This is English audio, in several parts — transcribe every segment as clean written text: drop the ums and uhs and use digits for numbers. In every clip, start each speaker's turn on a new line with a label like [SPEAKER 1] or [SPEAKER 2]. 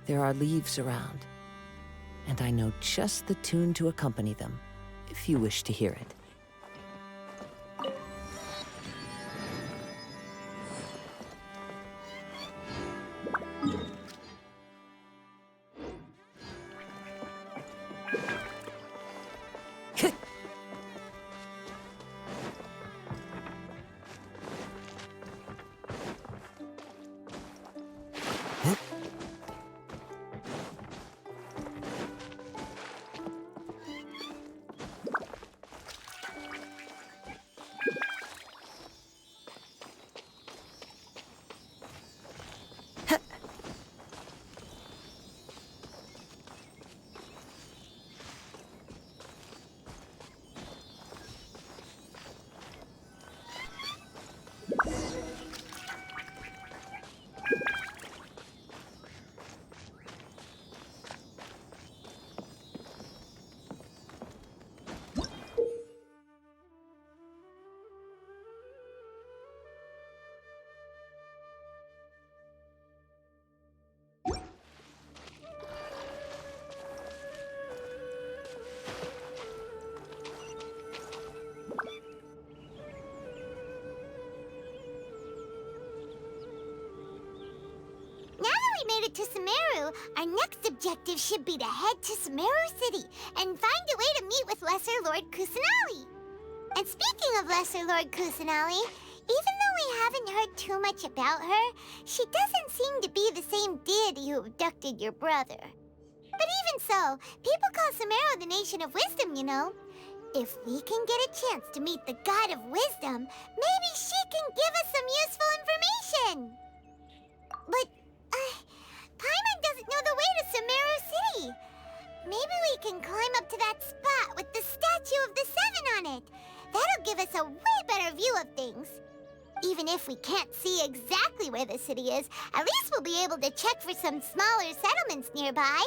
[SPEAKER 1] There are leaves around, and I know just the tune to accompany them, if you wish to hear it.
[SPEAKER 2] To Sumeru, our next objective should be to head to Sumeru City and find a way to meet with Lesser Lord Kusanali. And speaking of Lesser Lord Kusanali, even though we haven't heard too much about her, she doesn't seem to be the same deity who abducted your brother. But even so, people call Sumeru the Nation of Wisdom, you know. If we can get a chance to meet the God of Wisdom, maybe she can give us some useful information. But, Paimon doesn't know the way to Sumeru City. Maybe we can climb up to that spot with the statue of the Seven on it. That'll give us a way better view of things. Even if we can't see exactly where the city is, at least we'll be able to check for some smaller settlements nearby.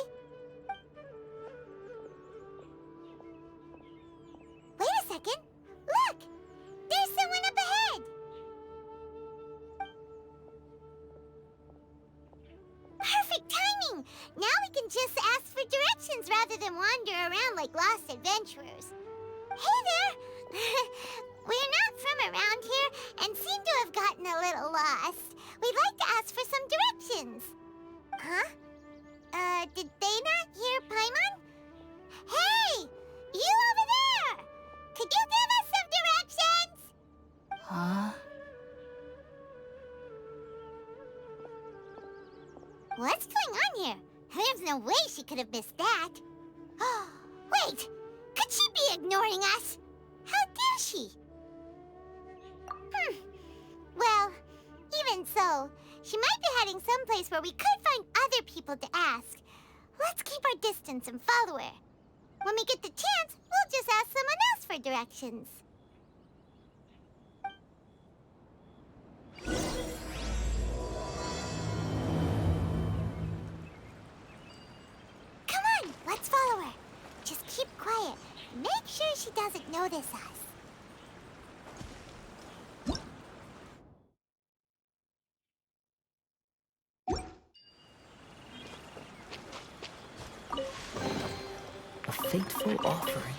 [SPEAKER 2] Wait a second. Look! There's someone up ahead! Perfect timing! Now we can just ask for directions rather than wander around like lost adventurers. Hey there! We're not from around here and seem to have gotten a little lost. We'd like to ask for some directions. Huh? Did they not hear Paimon? Hey! You over there! Could you give us some directions?
[SPEAKER 1] Huh?
[SPEAKER 2] What's going on here? There's no way she could have missed that. Oh, wait! Could she be ignoring us? How dare she? Well, even so, she might be heading someplace where we could find other people to ask. Let's keep our distance and follow her. When we get the chance, we'll just ask someone else for directions. Come on, let's follow her. Just keep quiet. Make sure she doesn't notice us.
[SPEAKER 1] A fateful offering.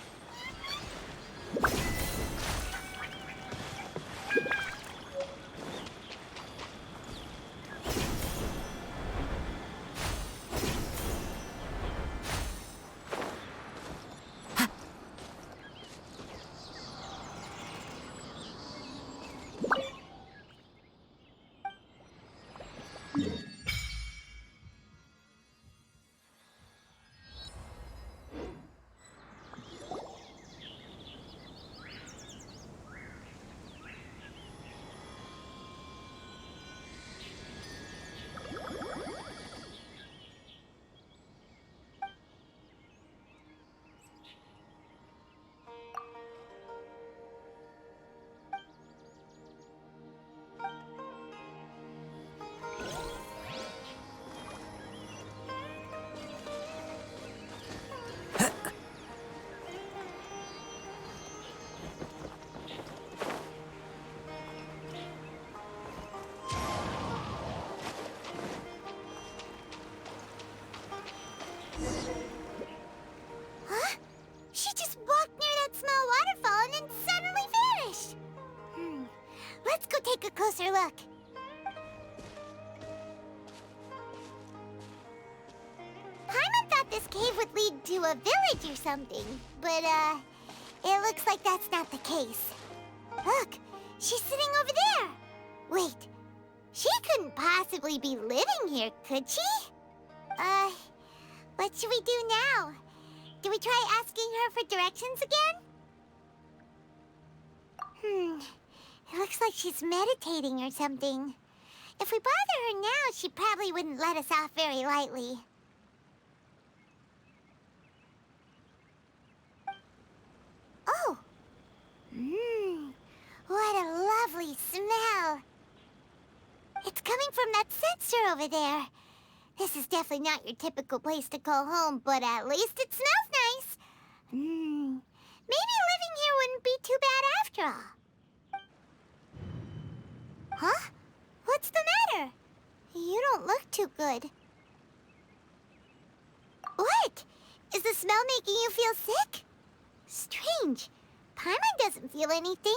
[SPEAKER 2] Huh? She just walked near that small waterfall and then suddenly vanished. Let's go take a closer look. Paimon thought this cave would lead to a village or something, but, it looks like that's not the case. Look, she's sitting over there. Wait, she couldn't possibly be living here, could she? What should we do now? Do we try asking her for directions again? It looks like she's meditating or something. If we bother her now, she probably wouldn't let us off very lightly. Oh! What a lovely smell! It's coming from that sensor over there. This is definitely not your typical place to call home, but at least it smells nice. Maybe living here wouldn't be too bad after all. Huh? What's the matter? You don't look too good. What? Is the smell making you feel sick? Strange. Paimon doesn't feel anything.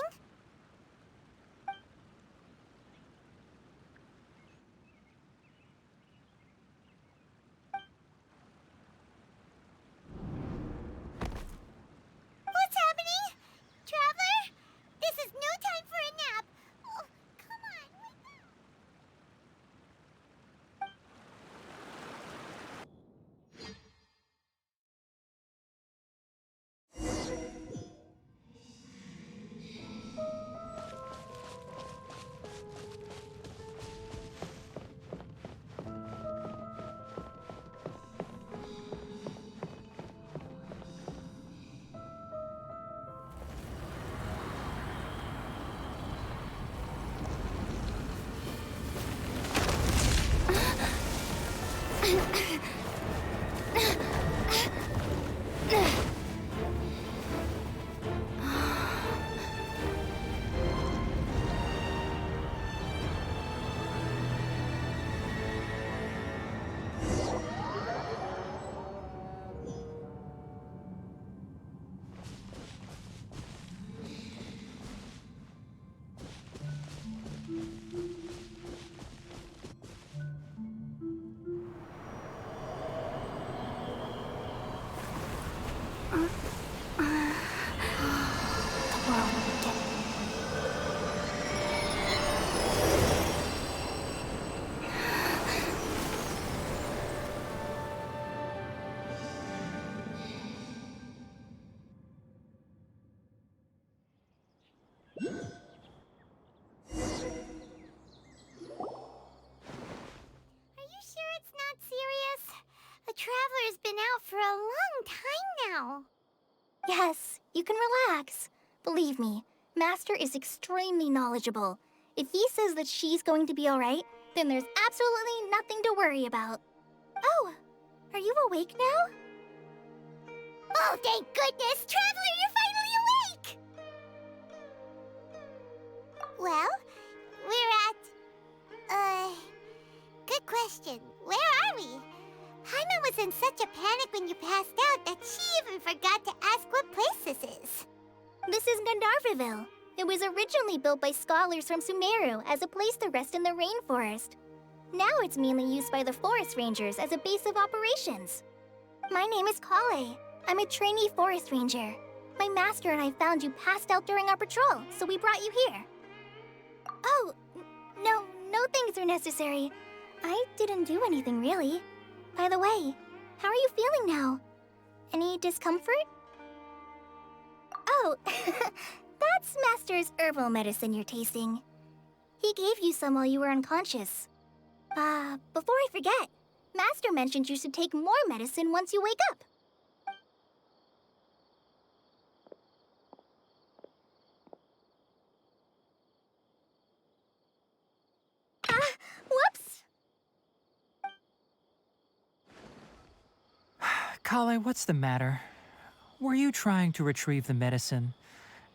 [SPEAKER 2] What's happening? Traveler? This is no time for a nap. Oh, come on, wake up. The Traveler's been out for a long time now.
[SPEAKER 3] Yes, you can relax. Believe me, Master is extremely knowledgeable. If he says that she's going to be alright, then there's absolutely nothing to worry about. Oh, are you awake now?
[SPEAKER 2] Oh, thank goodness! Traveler, you're finally awake! Well, we're at... good question. Where are we? Paimon was in such a panic when you passed out that she even forgot to ask what place this is.
[SPEAKER 3] This is Gandharva Ville. It was originally built by scholars from Sumeru as a place to rest in the rainforest. Now it's mainly used by the forest rangers as a base of operations. My name is Kale. I'm a trainee forest ranger. My master and I found you passed out during our patrol, so we brought you here. Oh, no things are necessary. I didn't do anything, really. By the way, how are you feeling now? Any discomfort? Oh, that's Master's herbal medicine you're tasting. He gave you some while you were unconscious. Before I forget, Master mentioned you should take more medicine once you wake up. Whoops!
[SPEAKER 4] Kale, what's the matter? Were you trying to retrieve the medicine?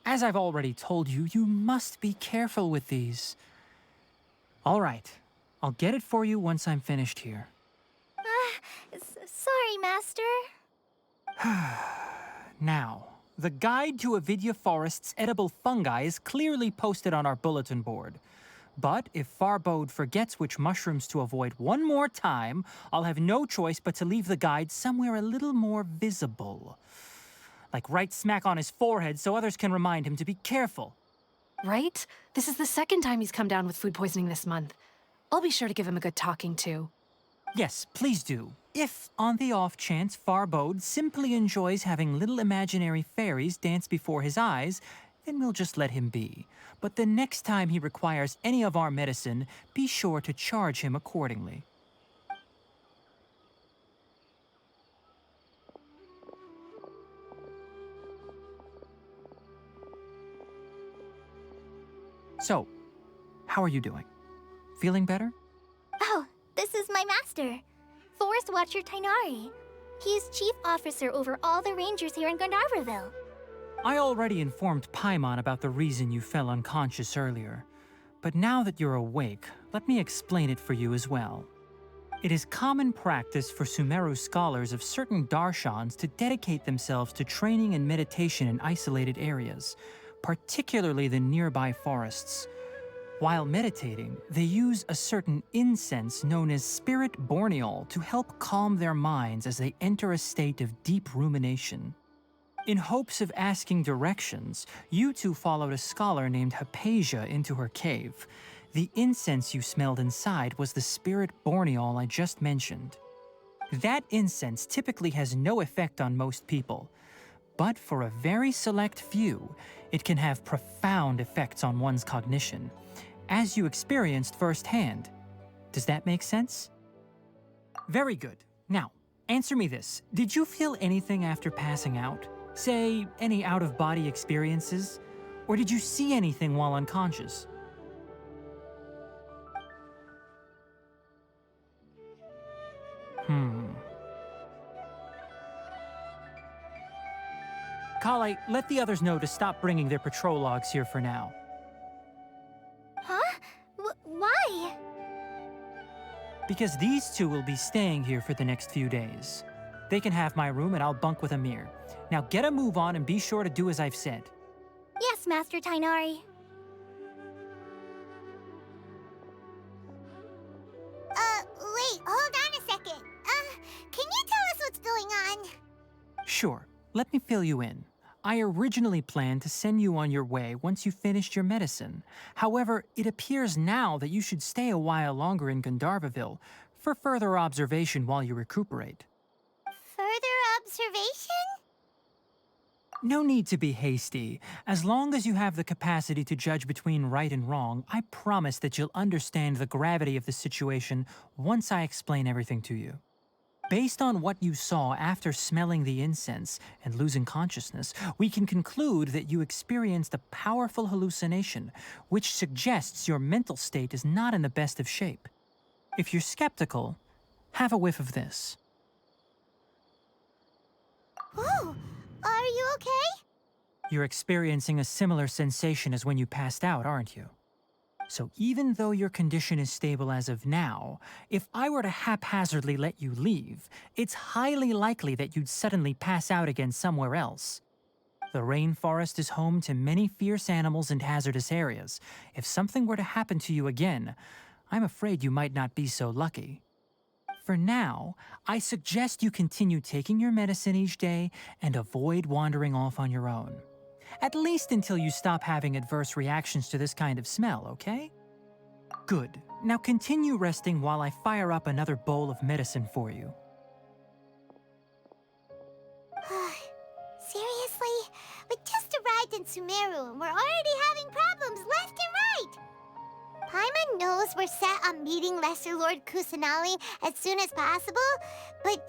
[SPEAKER 4] As I've already told you, you must be careful with these. All right, I'll get it for you once I'm finished here.
[SPEAKER 3] Sorry, Sorry, Master.
[SPEAKER 4] Now, the guide to Avidya Forest's edible fungi is clearly posted on our bulletin board. But if Farbode forgets which mushrooms to avoid one more time, I'll have no choice but to leave the guide somewhere a little more visible. Like right smack on his forehead so others can remind him to be careful.
[SPEAKER 5] Right? This is the second time he's come down with food poisoning this month. I'll be sure to give him a good talking to.
[SPEAKER 4] Yes, please do. If, on the off chance, Farbode simply enjoys having little imaginary fairies dance before his eyes, then we'll just let him be. But the next time he requires any of our medicine, be sure to charge him accordingly. So, how are you doing? Feeling better?
[SPEAKER 3] Oh, this is my master, Forest Watcher Tainari. He's chief officer over all the rangers here in Gandharva Ville.
[SPEAKER 4] I already informed Paimon about the reason you fell unconscious earlier. But now that you're awake, let me explain it for you as well. It is common practice for Sumeru scholars of certain darshans to dedicate themselves to training and meditation in isolated areas, particularly the nearby forests. While meditating, they use a certain incense known as spirit borneol to help calm their minds as they enter a state of deep rumination. In hopes of asking directions, you two followed a scholar named Hypatia into her cave. The incense you smelled inside was the spirit borneol I just mentioned. That incense typically has no effect on most people, but for a very select few, it can have profound effects on one's cognition, as you experienced firsthand. Does that make sense? Very good. Now, answer me this. Did you feel anything after passing out? Say, any out-of-body experiences? Or did you see anything while unconscious? Kale, let the others know to stop bringing their patrol logs here for now.
[SPEAKER 3] Huh? Why?
[SPEAKER 4] Because these two will be staying here for the next few days. They can have my room and I'll bunk with Amir. Now get a move on and be sure to do as I've said.
[SPEAKER 3] Yes, Master Tainari.
[SPEAKER 2] Wait, hold on a second. Can you tell us what's going on?
[SPEAKER 4] Sure, let me fill you in. I originally planned to send you on your way once you finished your medicine. However, it appears now that you should stay a while longer in Gandharva Ville for further observation while you recuperate.
[SPEAKER 2] Further observation?
[SPEAKER 4] No need to be hasty. As long as you have the capacity to judge between right and wrong, I promise that you'll understand the gravity of the situation once I explain everything to you. Based on what you saw after smelling the incense and losing consciousness, we can conclude that you experienced a powerful hallucination, which suggests your mental state is not in the best of shape. If you're skeptical, have a whiff of this.
[SPEAKER 2] Oh, are you okay?
[SPEAKER 4] You're experiencing a similar sensation as when you passed out, aren't you? So even though your condition is stable as of now, if I were to haphazardly let you leave, it's highly likely that you'd suddenly pass out again somewhere else. The rainforest is home to many fierce animals and hazardous areas. If something were to happen to you again, I'm afraid you might not be so lucky. For now, I suggest you continue taking your medicine each day and avoid wandering off on your own. At least until you stop having adverse reactions to this kind of smell, okay? Good. Now continue resting while I fire up another bowl of medicine for you.
[SPEAKER 2] Seriously? We just arrived in Sumeru and we're already having problems left and right! Paimon knows we're set on meeting Lesser Lord Kusanali as soon as possible, but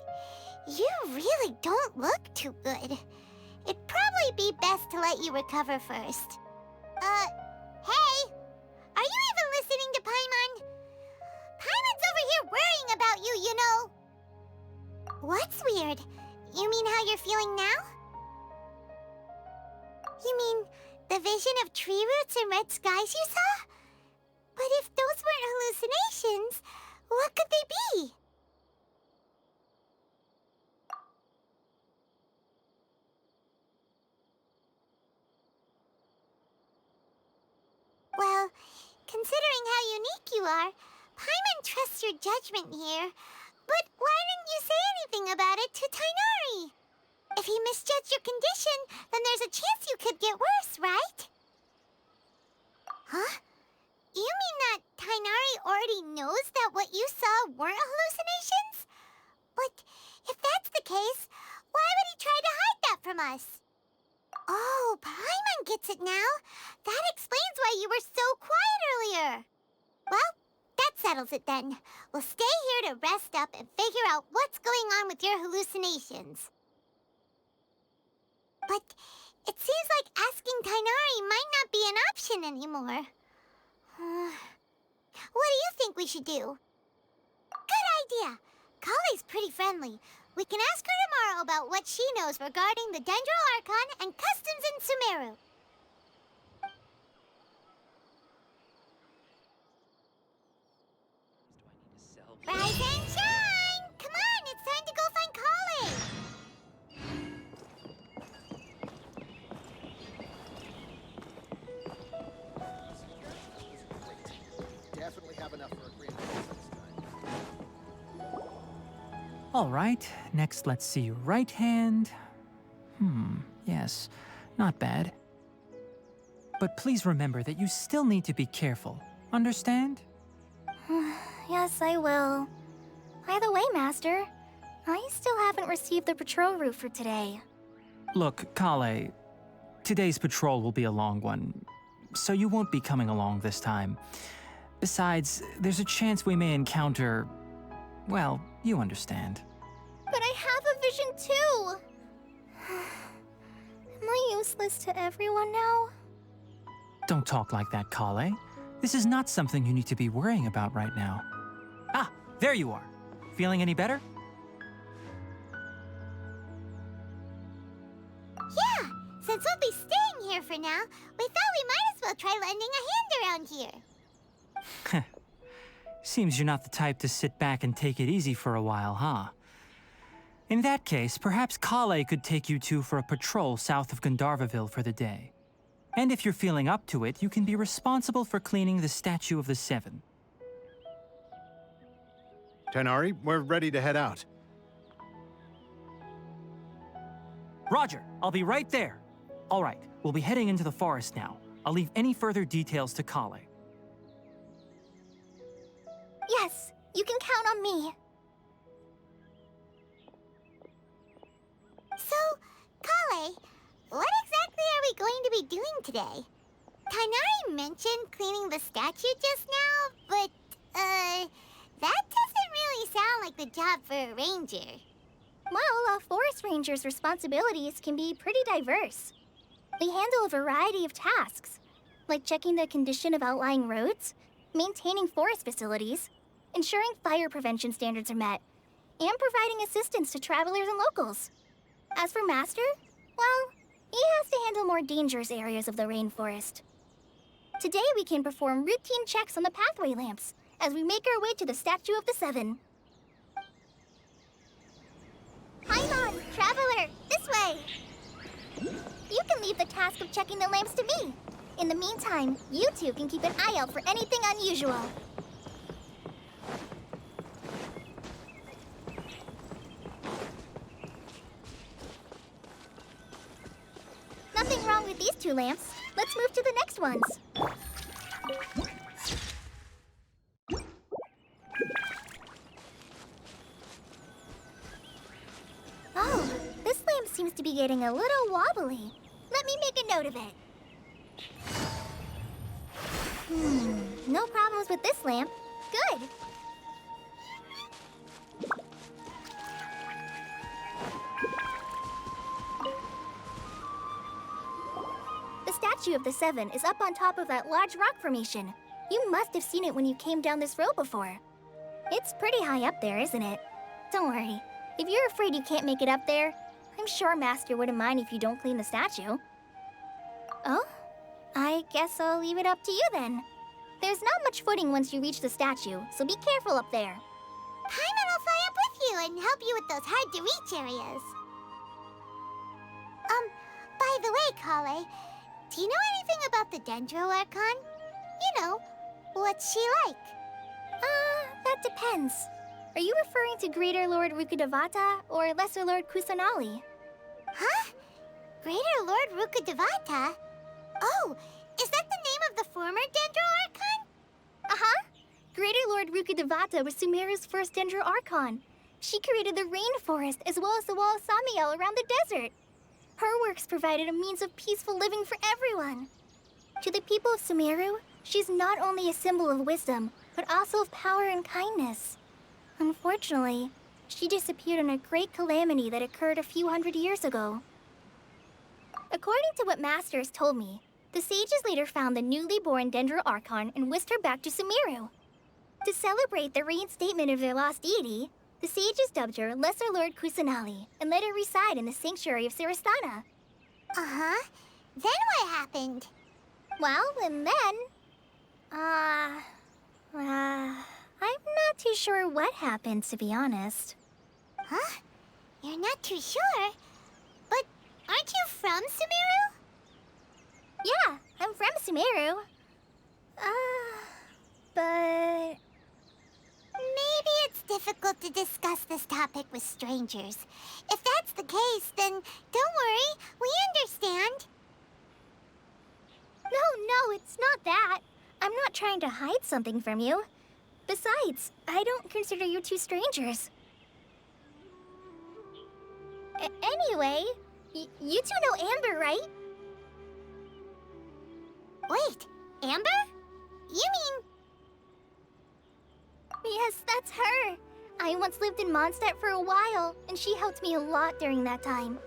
[SPEAKER 2] you really don't look too good. It'd probably be best to let you recover first. Hey! Are you even listening to Paimon? Paimon's over here worrying about you, you know! What's weird? You mean how you're feeling now? You mean the vision of tree roots and red skies you saw? But if those weren't hallucinations, what could they be? Considering how unique you are, Paimon trusts your judgment here. But why didn't you say anything about it to Tighnari? If he misjudged your condition, then there's a chance you could get worse, right? Huh? You mean that Tighnari already knows that what you saw weren't hallucinations? But if that's the case, why would he try to hide that from us? Oh, Paimon gets it now. That explains why you were so quiet earlier. Well, that settles it then. We'll stay here to rest up and figure out what's going on with your hallucinations. But it seems like asking Tighnari might not be an option anymore. What do you think we should do? Good idea. Kale's pretty friendly. We can ask her tomorrow about what she knows regarding the Dendro Archon and customs in Sumeru. Rise and shine! Come on, it's time to go find Kale!
[SPEAKER 6] Definitely have enough for a grand prize this time.
[SPEAKER 4] All right, next let's see your right hand. Yes, not bad. But please remember that you still need to be careful. Understand?
[SPEAKER 3] Yes, I will. By the way, Master, I still haven't received the patrol route for today.
[SPEAKER 4] Look, Kale, today's patrol will be a long one, so you won't be coming along this time. Besides, there's a chance we may encounter... well, you understand.
[SPEAKER 3] But I have a vision too! Am I useless to everyone now?
[SPEAKER 4] Don't talk like that, Kale. This is not something you need to be worrying about right now. Ah, there you are. Feeling any better?
[SPEAKER 2] Yeah, since we'll be staying here for now, we thought we might as well try lending a hand around here.
[SPEAKER 4] Seems you're not the type to sit back and take it easy for a while, huh? In that case, perhaps Kale could take you two for a patrol south of Gandharva Ville for the day. And if you're feeling up to it, you can be responsible for cleaning the Statue of the Seven.
[SPEAKER 6] Tighnari, we're ready to head out.
[SPEAKER 4] Roger, I'll be right there. All right, we'll be heading into the forest now. I'll leave any further details to Kale.
[SPEAKER 3] Yes, you can count on me.
[SPEAKER 2] So, Kale, what exactly are we going to be doing today? Tighnari mentioned cleaning the statue just now, but, that doesn't really sound like the job for a ranger.
[SPEAKER 3] Well, a forest ranger's responsibilities can be pretty diverse. They handle a variety of tasks, like checking the condition of outlying roads, maintaining forest facilities, ensuring fire prevention standards are met, and providing assistance to travelers and locals. As for Master, well, he has to handle more dangerous areas of the rainforest. Today we can perform routine checks on the pathway lamps as we make our way to the Statue of the Seven. Paimon, traveler, this way! You can leave the task of checking the lamps to me. In the meantime, you two can keep an eye out for anything unusual. Nothing wrong with these two lamps. Let's move to the next ones. Oh, this lamp seems to be getting a little wobbly. Let me make a note of it. No problems with this lamp. Good. The Statue of the Seven is up on top of that large rock formation. You must have seen it when you came down this road before. It's pretty high up there, isn't it? Don't worry. If you're afraid you can't make it up there, I'm sure Master wouldn't mind if you don't clean the statue. Oh? I guess I'll leave it up to you then. There's not much footing once you reach the statue, so be careful up there.
[SPEAKER 2] Paimon will fly up with you and help you with those hard-to-reach areas. By the way, Kale, do you know anything about the Dendro Archon? You know, What's she like?
[SPEAKER 3] That depends. Are you referring to Greater Lord Rukkhadevata or Lesser Lord Kusanali?
[SPEAKER 2] Huh? Greater Lord Rukkhadevata? Oh, is that the name of the former Dendro Archon?
[SPEAKER 3] Uh-huh. Greater Lord Rukkhadevata was Sumeru's first Dendro Archon. She created the rainforest as well as the wall of Samiel around the desert. Her works provided a means of peaceful living for everyone. To the people of Sumeru, she's not only a symbol of wisdom, but also of power and kindness. Unfortunately, she disappeared in a great calamity that occurred a few hundred years ago. According to what Masters told me, the sages later found the newly born Dendro Archon and whisked her back to Sumeru. To celebrate the reinstatement of their lost deity, the sages dubbed her Lesser Lord Kusanali and let her reside in the sanctuary of Sarastana.
[SPEAKER 2] Uh-huh. Then what happened?
[SPEAKER 3] Well, and then... I'm not too sure what happened, to be honest.
[SPEAKER 2] Huh? You're not too sure? But aren't you from Sumeru?
[SPEAKER 3] Yeah, I'm from Sumeru. But...
[SPEAKER 2] Maybe it's difficult to discuss this topic with strangers. If that's the case, then don't worry, we understand.
[SPEAKER 3] No, it's not that. I'm not trying to hide something from you. Besides, I don't consider you two strangers. Anyway, you two know Amber, right?
[SPEAKER 2] Wait, Amber? You mean...
[SPEAKER 3] Yes, that's her. I once lived in Mondstadt for a while, and she helped me a lot during that time.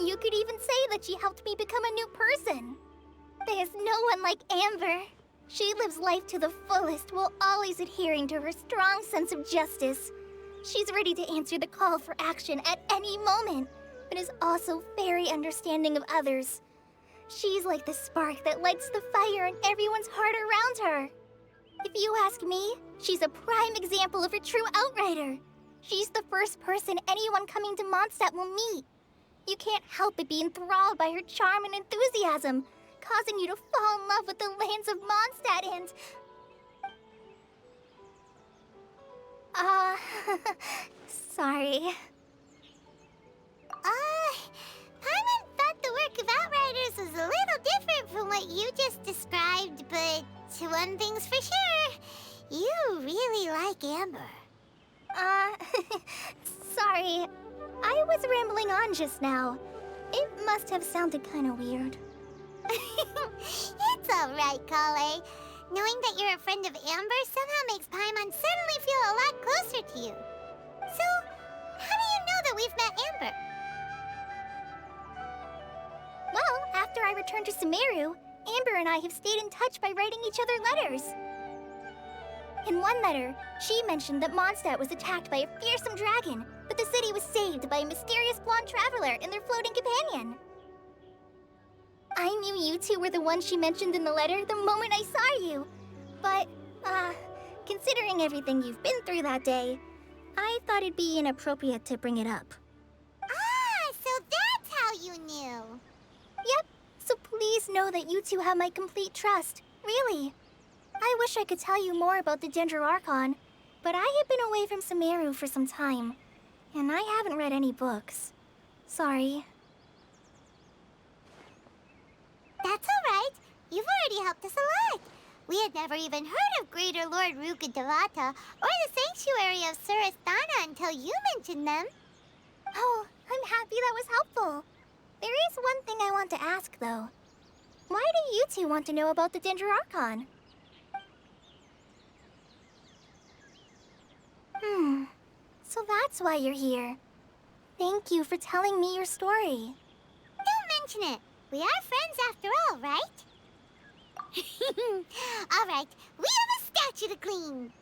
[SPEAKER 3] You could even say that she helped me become a new person. There's no one like Amber. She lives life to the fullest while always adhering to her strong sense of justice. She's ready to answer the call for action at any moment, but is also very understanding of others. She's like the spark that lights the fire in everyone's heart around her. If you ask me, she's a prime example of a true outrider. She's the first person anyone coming to Mondstadt will meet. You can't help but be enthralled by her charm and enthusiasm, causing you to fall in love with the lands of Mondstadt and... sorry.
[SPEAKER 2] Paimon thought the work of Outriders was a little different from what you just described, but one thing's for sure, you really like Amber.
[SPEAKER 3] Sorry. I was rambling on just now. It must have sounded kind of weird.
[SPEAKER 2] It's alright, Kale. Knowing that you're a friend of Amber somehow makes Paimon suddenly feel a lot closer to you. So, how do you know that we've met Amber?
[SPEAKER 3] Well, after I returned to Sumeru, Amber and I have stayed in touch by writing each other letters. In one letter, she mentioned that Mondstadt was attacked by a fearsome dragon, but the city was saved by a mysterious blonde traveler and their floating companion. I knew you two were the ones she mentioned in the letter the moment I saw you. But, considering everything you've been through that day, I thought it'd be inappropriate to bring it up.
[SPEAKER 2] Ah, so that's how you knew.
[SPEAKER 3] Yep, so please know that you two have my complete trust, really. I wish I could tell you more about the Dendro Archon, but I have been away from Sumeru for some time, and I haven't read any books. Sorry.
[SPEAKER 2] That's alright. You've already helped us a lot. We had never even heard of Greater Lord Rukkhadevata or the Sanctuary of Sarastana until you mentioned them.
[SPEAKER 3] Oh, I'm happy that was helpful. There is one thing I want to ask, though. Why do you two want to know about the Dendro Archon? So that's why you're here. Thank you for telling me your story.
[SPEAKER 2] Don't mention it. We are friends after all, right? Alright, we have a statue to clean.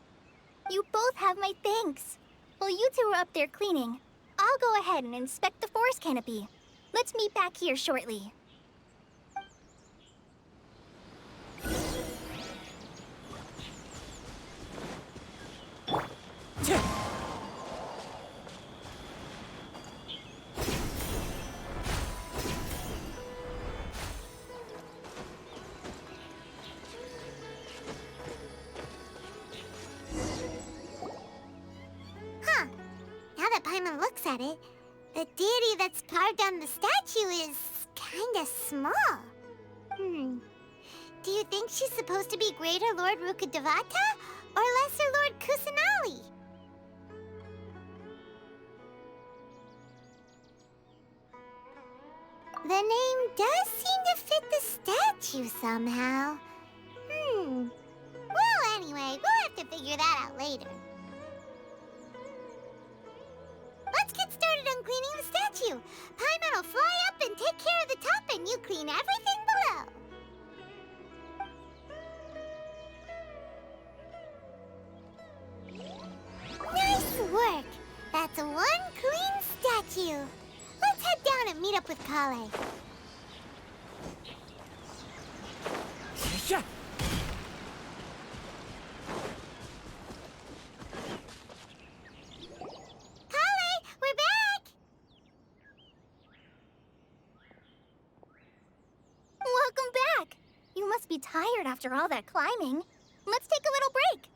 [SPEAKER 3] You both have my thanks. While you two are up there cleaning, I'll go ahead and inspect the forest canopy. Let's meet back here shortly.
[SPEAKER 2] at it, the deity that's carved on the statue is kinda small. Do you think she's supposed to be Greater Lord Rukkhadevata or Lesser Lord Kusanali? The name does seem to fit the statue somehow. Well, anyway, we'll have to figure that out later. Let's get started on cleaning the statue. Paimon will fly up and take care of the top, and you clean everything below. Nice work! That's one clean statue. Let's head down and meet up with Kale.
[SPEAKER 1] Yeah.
[SPEAKER 2] Kale, we're back!
[SPEAKER 3] Welcome back! You must be tired after all that climbing. Let's take a little break.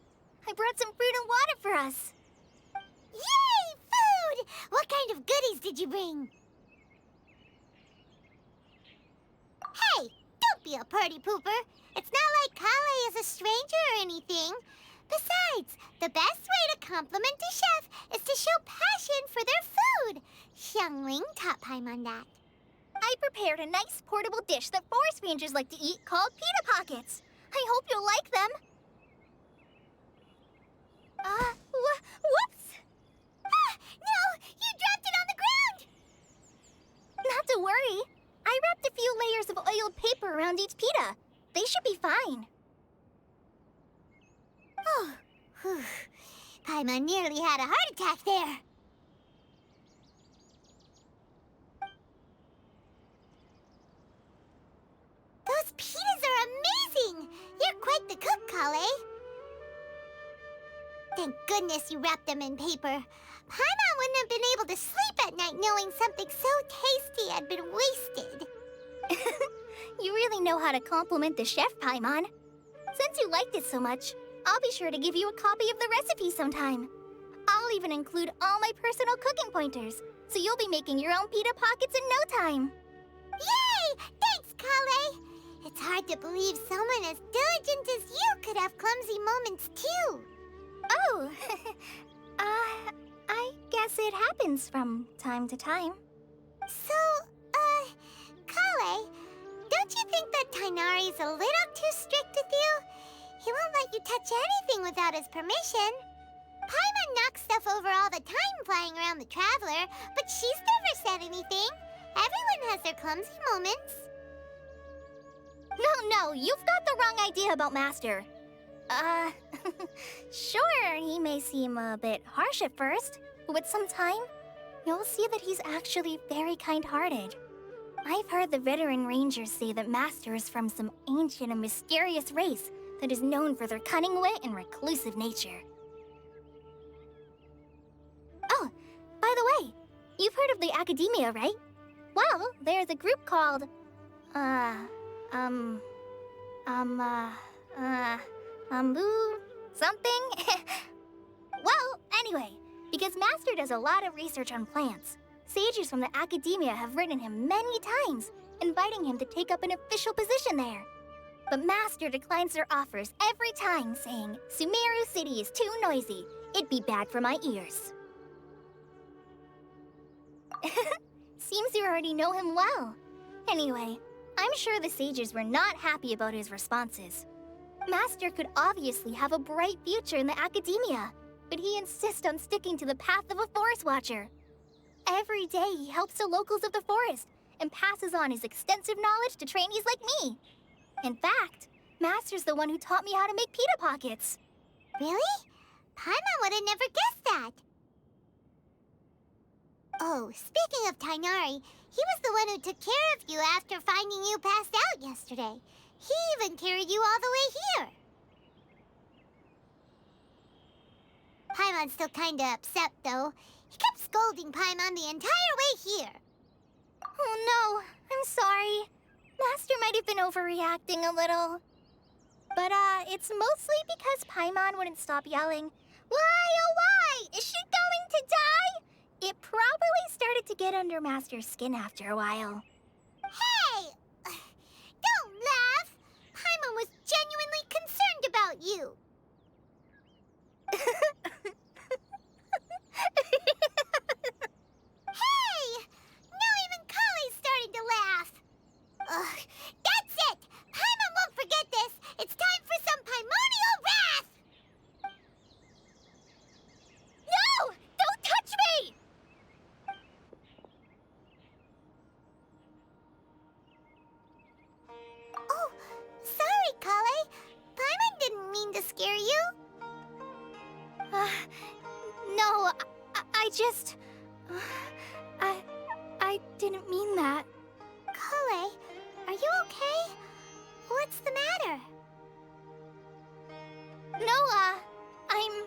[SPEAKER 3] I brought some fruit and water for us.
[SPEAKER 2] Yay! Food! What kind of goodies did you bring? Hey! Don't be a party pooper! It's not like Kale is a stranger or anything. Besides, the best way to compliment a chef is to show passion for their food. Xiangling taught Paimon that.
[SPEAKER 3] I prepared a nice portable dish that forest rangers like to eat called pita pockets. I hope you'll like them. Whoops!
[SPEAKER 2] Ah! No! You dropped it on the ground!
[SPEAKER 3] Not to worry. I wrapped a few layers of oiled paper around each pita. They should be fine.
[SPEAKER 2] Oh, whew. Paimon nearly had a heart attack there. Those pitas are amazing! You're quite the cook, Kale. Thank goodness you wrapped them in paper. Paimon wouldn't have been able to sleep at night knowing something so tasty had been wasted.
[SPEAKER 3] You really know how to compliment the chef, Paimon. Since you liked it so much, I'll be sure to give you a copy of the recipe sometime. I'll even include all my personal cooking pointers, so you'll be making your own pita pockets in no time.
[SPEAKER 2] Yay! Thanks, Kale! It's hard to believe someone as diligent as you could have clumsy moments, too.
[SPEAKER 3] Oh, I guess it happens from time to time.
[SPEAKER 2] So, Kale, don't you think that Tainari's a little too strict with you? He won't let you touch anything without his permission. Paimon knocks stuff over all the time flying around the Traveler, but she's never said anything. Everyone has their clumsy moments.
[SPEAKER 3] No, you've got the wrong idea about Master. Sure, he may seem a bit harsh at first, but with some time, you'll see that he's actually very kind-hearted. I've heard the veteran rangers say that Master is from some ancient and mysterious race that is known for their cunning wit and reclusive nature. Oh, by the way, you've heard of the Academia, right? Well, there's a group called, something? Well, anyway, because Master does a lot of research on plants, sages from the Academia have written him many times, inviting him to take up an official position there. But Master declines their offers every time, saying, Sumeru City is too noisy. It'd be bad for my ears. Seems you already know him well. Anyway, I'm sure the sages were not happy about his responses. Master could obviously have a bright future in the Academia, but he insists on sticking to the path of a forest watcher. Every day he helps the locals of the forest and passes on his extensive knowledge to trainees like me. In fact, Master's the one who taught me how to make pita pockets.
[SPEAKER 2] Really? Paimon would have never guessed that. Oh, speaking of Tainari, he was the one who took care of you after finding you passed out yesterday. He even carried you all the way here. Paimon's still kinda upset, though. He kept scolding Paimon the entire way here.
[SPEAKER 3] Oh no, I'm sorry. Master might have been overreacting a little. But, it's mostly because Paimon wouldn't stop yelling, Why, oh why? Is she going to die? It probably started to get under Master's skin after a while.
[SPEAKER 2] Hey! Don't laugh! Paimon was genuinely concerned about you. Hey! Now even Kali's starting to laugh. Ugh, that's it! Paimon won't forget this! It's time for some Paimonial wrath!
[SPEAKER 3] No! Don't touch me!
[SPEAKER 2] Oh, sorry, Kale. Paimon didn't mean to scare you.
[SPEAKER 3] No, I just... I didn't mean that.
[SPEAKER 2] Kale, are you okay? What's the matter?
[SPEAKER 3] No, I'm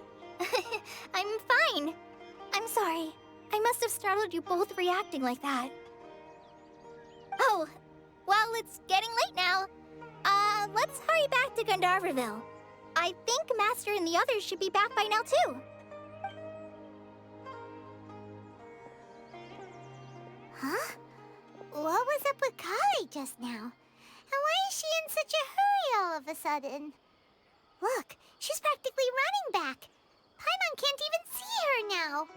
[SPEAKER 3] fine. I'm sorry. I must have startled you both reacting like that. Oh, well, it's getting late now. Let's hurry back to Gandharva Ville. I think Master and the others should be back by now, too.
[SPEAKER 2] Huh? What was up with Kale just now? And why is she in such a hurry all of a sudden? Look, she's practically running back. Paimon can't even see her now.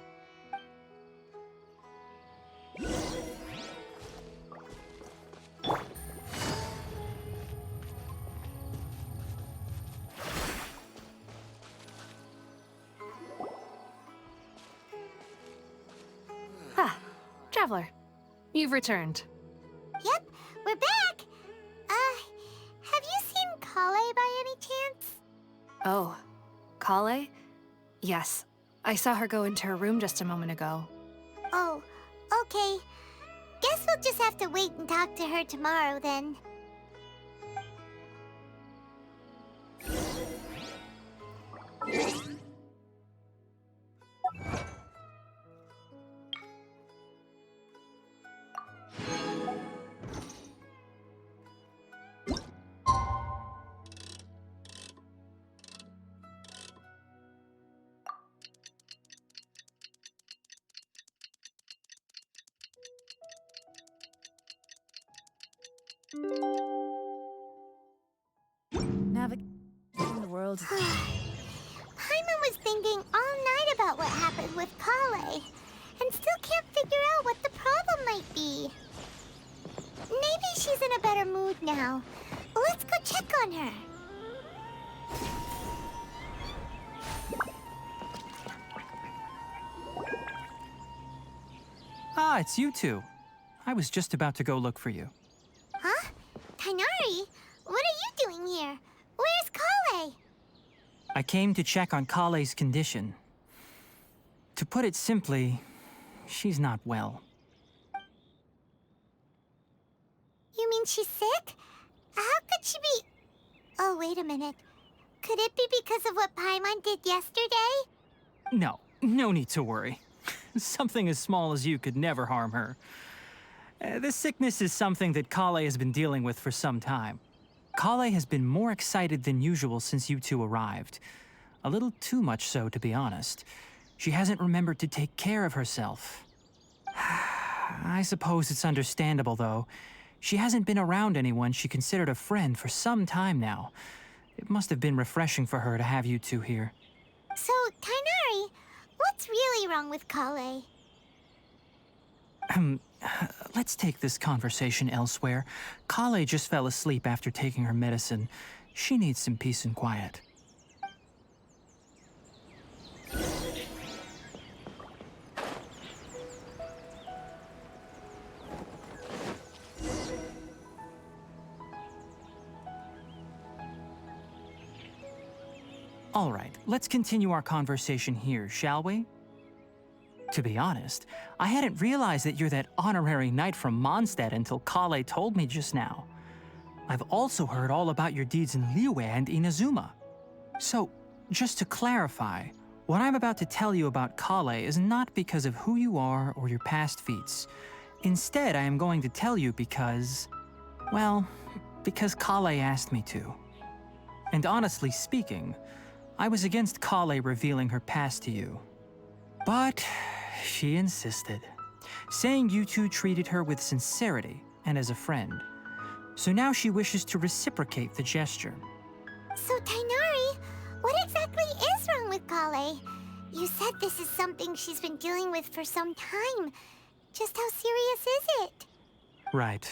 [SPEAKER 5] Ah, Traveler. You've returned.
[SPEAKER 2] Yep, we're back. Have you seen Kale by any chance?
[SPEAKER 5] Oh, Kale? Yes, I saw her go into her room just a moment ago.
[SPEAKER 2] Oh, okay. Guess we'll just have to wait and talk to her tomorrow then.
[SPEAKER 1] Navigating the world.
[SPEAKER 2] Paimon was thinking all night about what happened with Kale, and still can't figure out what the problem might be. Maybe she's in a better mood now. Let's go check on her.
[SPEAKER 4] Ah, it's you two. I was just about to go look for you.
[SPEAKER 2] Huh? Tainari? What are you doing here? Where's Kale?
[SPEAKER 4] I came to check on Kale's condition. To put it simply, she's not well.
[SPEAKER 2] You mean she's sick? How could she be... Oh, wait a minute. Could it be because of what Paimon did yesterday?
[SPEAKER 4] No need to worry. Something as small as you could never harm her. This sickness is something that Kale has been dealing with for some time. Kale has been more excited than usual since you two arrived. A little too much so, to be honest. She hasn't remembered to take care of herself. I suppose it's understandable, though. She hasn't been around anyone she considered a friend for some time now. It must have been refreshing for her to have you two here.
[SPEAKER 2] So, Tainari, what's really wrong with Kale?
[SPEAKER 4] Let's take this conversation elsewhere. Kale just fell asleep after taking her medicine. She needs some peace and quiet. All right, let's continue our conversation here, shall we? To be honest, I hadn't realized that you're that honorary knight from Mondstadt until Kale told me just now. I've also heard all about your deeds in Liyue and Inazuma. So, just to clarify, what I'm about to tell you about Kale is not because of who you are or your past feats. Instead, I am going to tell you because... well, because Kale asked me to. And honestly speaking, I was against Kale revealing her past to you. But She insisted, saying you two treated her with sincerity and as a friend. So now she wishes to reciprocate the gesture.
[SPEAKER 2] So, Tainari, what exactly is wrong with Kale? You said this is something she's been dealing with for some time. Just how serious is it?
[SPEAKER 4] Right.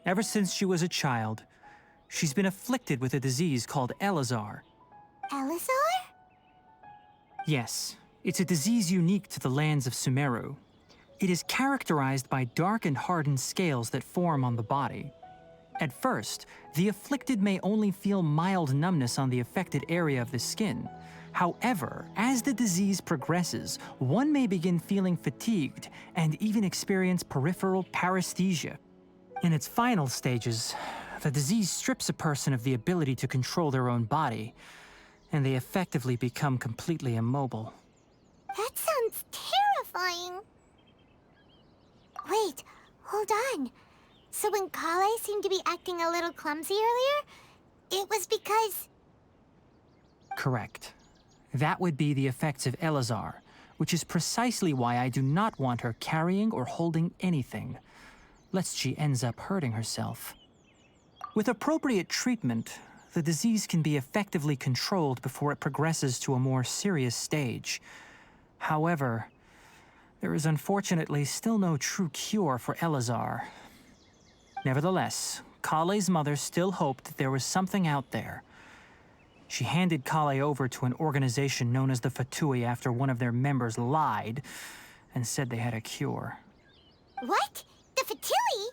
[SPEAKER 4] Ever since she was a child, she's been afflicted with a disease called Elazar.
[SPEAKER 2] Elazar?
[SPEAKER 4] Yes, it's a disease unique to the lands of Sumeru. It is characterized by dark and hardened scales that form on the body. At first, the afflicted may only feel mild numbness on the affected area of the skin. However, as the disease progresses, one may begin feeling fatigued and even experience peripheral paresthesia. In its final stages, the disease strips a person of the ability to control their own body, and they effectively become completely immobile.
[SPEAKER 2] That sounds terrifying. Wait, hold on. So when Kale seemed to be acting a little clumsy earlier, it was because...
[SPEAKER 4] Correct. That would be the effects of Elazar, which is precisely why I do not want her carrying or holding anything, lest she ends up hurting herself. With appropriate treatment, the disease can be effectively controlled before it progresses to a more serious stage. However, there is unfortunately still no true cure for Elazar. Nevertheless, Kale's mother still hoped that there was something out there. She handed Kale over to an organization known as the Fatui after one of their members lied and said they had a cure.
[SPEAKER 2] What? The Fatui?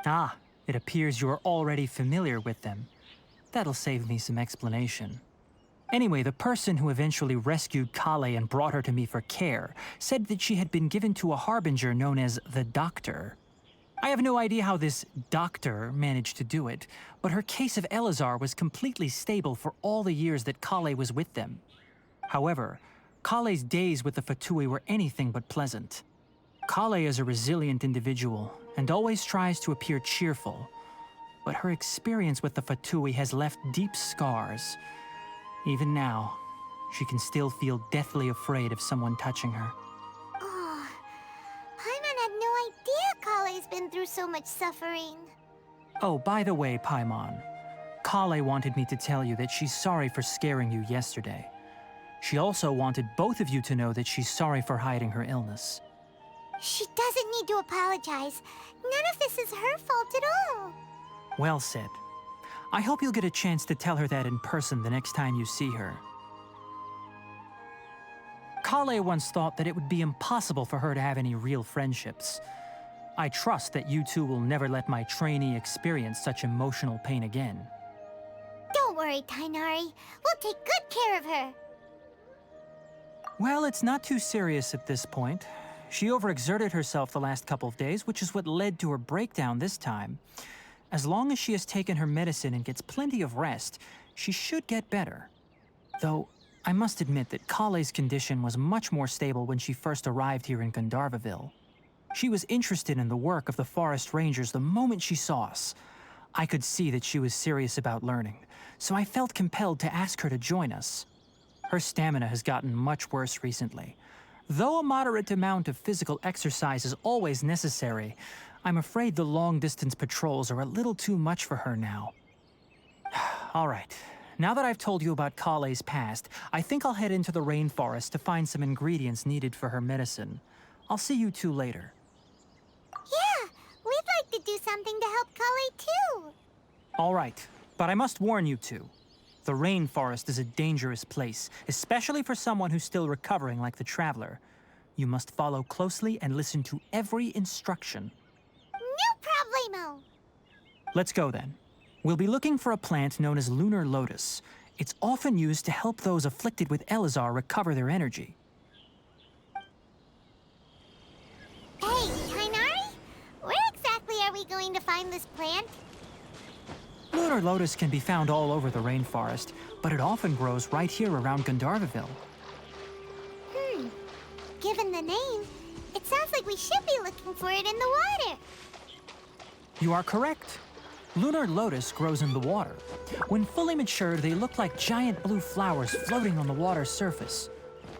[SPEAKER 4] Ah, it appears you're already familiar with them. That'll save me some explanation. Anyway, the person who eventually rescued Kale and brought her to me for care said that she had been given to a harbinger known as the Doctor. I have no idea how this doctor managed to do it, but her case of Elazar was completely stable for all the years that Kale was with them. However, Kale's days with the Fatui were anything but pleasant. Kale is a resilient individual and always tries to appear cheerful, but her experience with the Fatui has left deep scars. Even now, she can still feel deathly afraid of someone touching her.
[SPEAKER 2] Oh, Paimon had no idea Kale's been through so much suffering.
[SPEAKER 4] Oh, by the way, Paimon, Kale wanted me to tell you that she's sorry for scaring you yesterday. She also wanted both of you to know that she's sorry for hiding her illness.
[SPEAKER 2] She doesn't need to apologize. None of this is her fault at all.
[SPEAKER 4] Well said. I hope you'll get a chance to tell her that in person the next time you see her. Kale once thought that it would be impossible for her to have any real friendships. I trust that you two will never let my trainee experience such emotional pain again.
[SPEAKER 2] Don't worry, Tainari. We'll take good care of her.
[SPEAKER 4] Well, it's not too serious at this point. She overexerted herself the last couple of days, which is what led to her breakdown this time. As long as she has taken her medicine and gets plenty of rest, she should get better. Though, I must admit that Kale's condition was much more stable when she first arrived here in Gandharva Ville. She was interested in the work of the forest rangers the moment she saw us. I could see that she was serious about learning, so I felt compelled to ask her to join us. Her stamina has gotten much worse recently. Though a moderate amount of physical exercise is always necessary, I'm afraid the long-distance patrols are a little too much for her now. All right, now that I've told you about Kale's past, I think I'll head into the rainforest to find some ingredients needed for her medicine. I'll see you two later.
[SPEAKER 2] Yeah, we'd like to do something to help Kale too.
[SPEAKER 4] All right, but I must warn you two. The rainforest is a dangerous place, especially for someone who's still recovering like the Traveler. You must follow closely and listen to every instruction.
[SPEAKER 2] No problemo.
[SPEAKER 4] Let's go then. We'll be looking for a plant known as lunar lotus. It's often used to help those afflicted with Elazar recover their energy.
[SPEAKER 2] Hey, Tainari? Where exactly are we going to find this plant?
[SPEAKER 4] Lunar lotus can be found all over the rainforest, but it often grows right here around Gandharva Ville.
[SPEAKER 2] Given the name, it sounds like we should be looking for it in the water.
[SPEAKER 4] You are correct. Lunar lotus grows in the water. When fully matured, they look like giant blue flowers floating on the water's surface.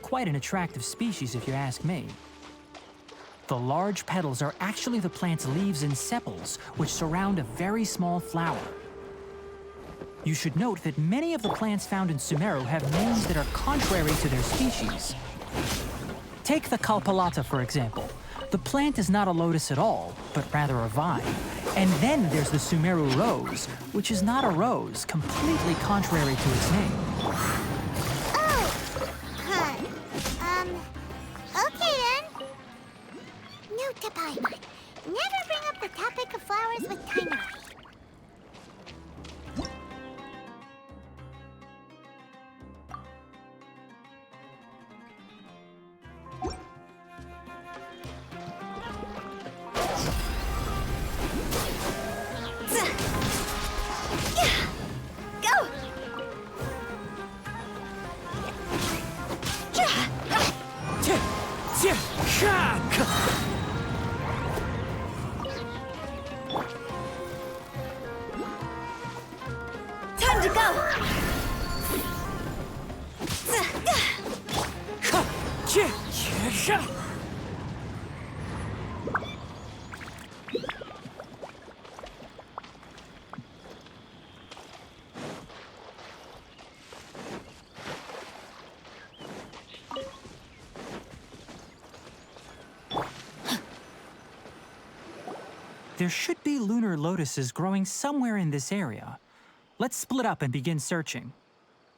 [SPEAKER 4] Quite an attractive species, if you ask me. The large petals are actually the plant's leaves and sepals, which surround a very small flower. You should note that many of the plants found in Sumeru have names that are contrary to their species. Take the Kalpalata, for example. The plant is not a lotus at all, but rather a vine. And then there's the Sumeru rose, which is not a rose, completely contrary to its name.
[SPEAKER 2] Oh! Huh. Okay then. Note to Paimon. Never bring up the topic of flowers with Tainari.
[SPEAKER 3] Time to go!
[SPEAKER 4] There should be lunar lotuses growing somewhere in this area. Let's split up and begin searching.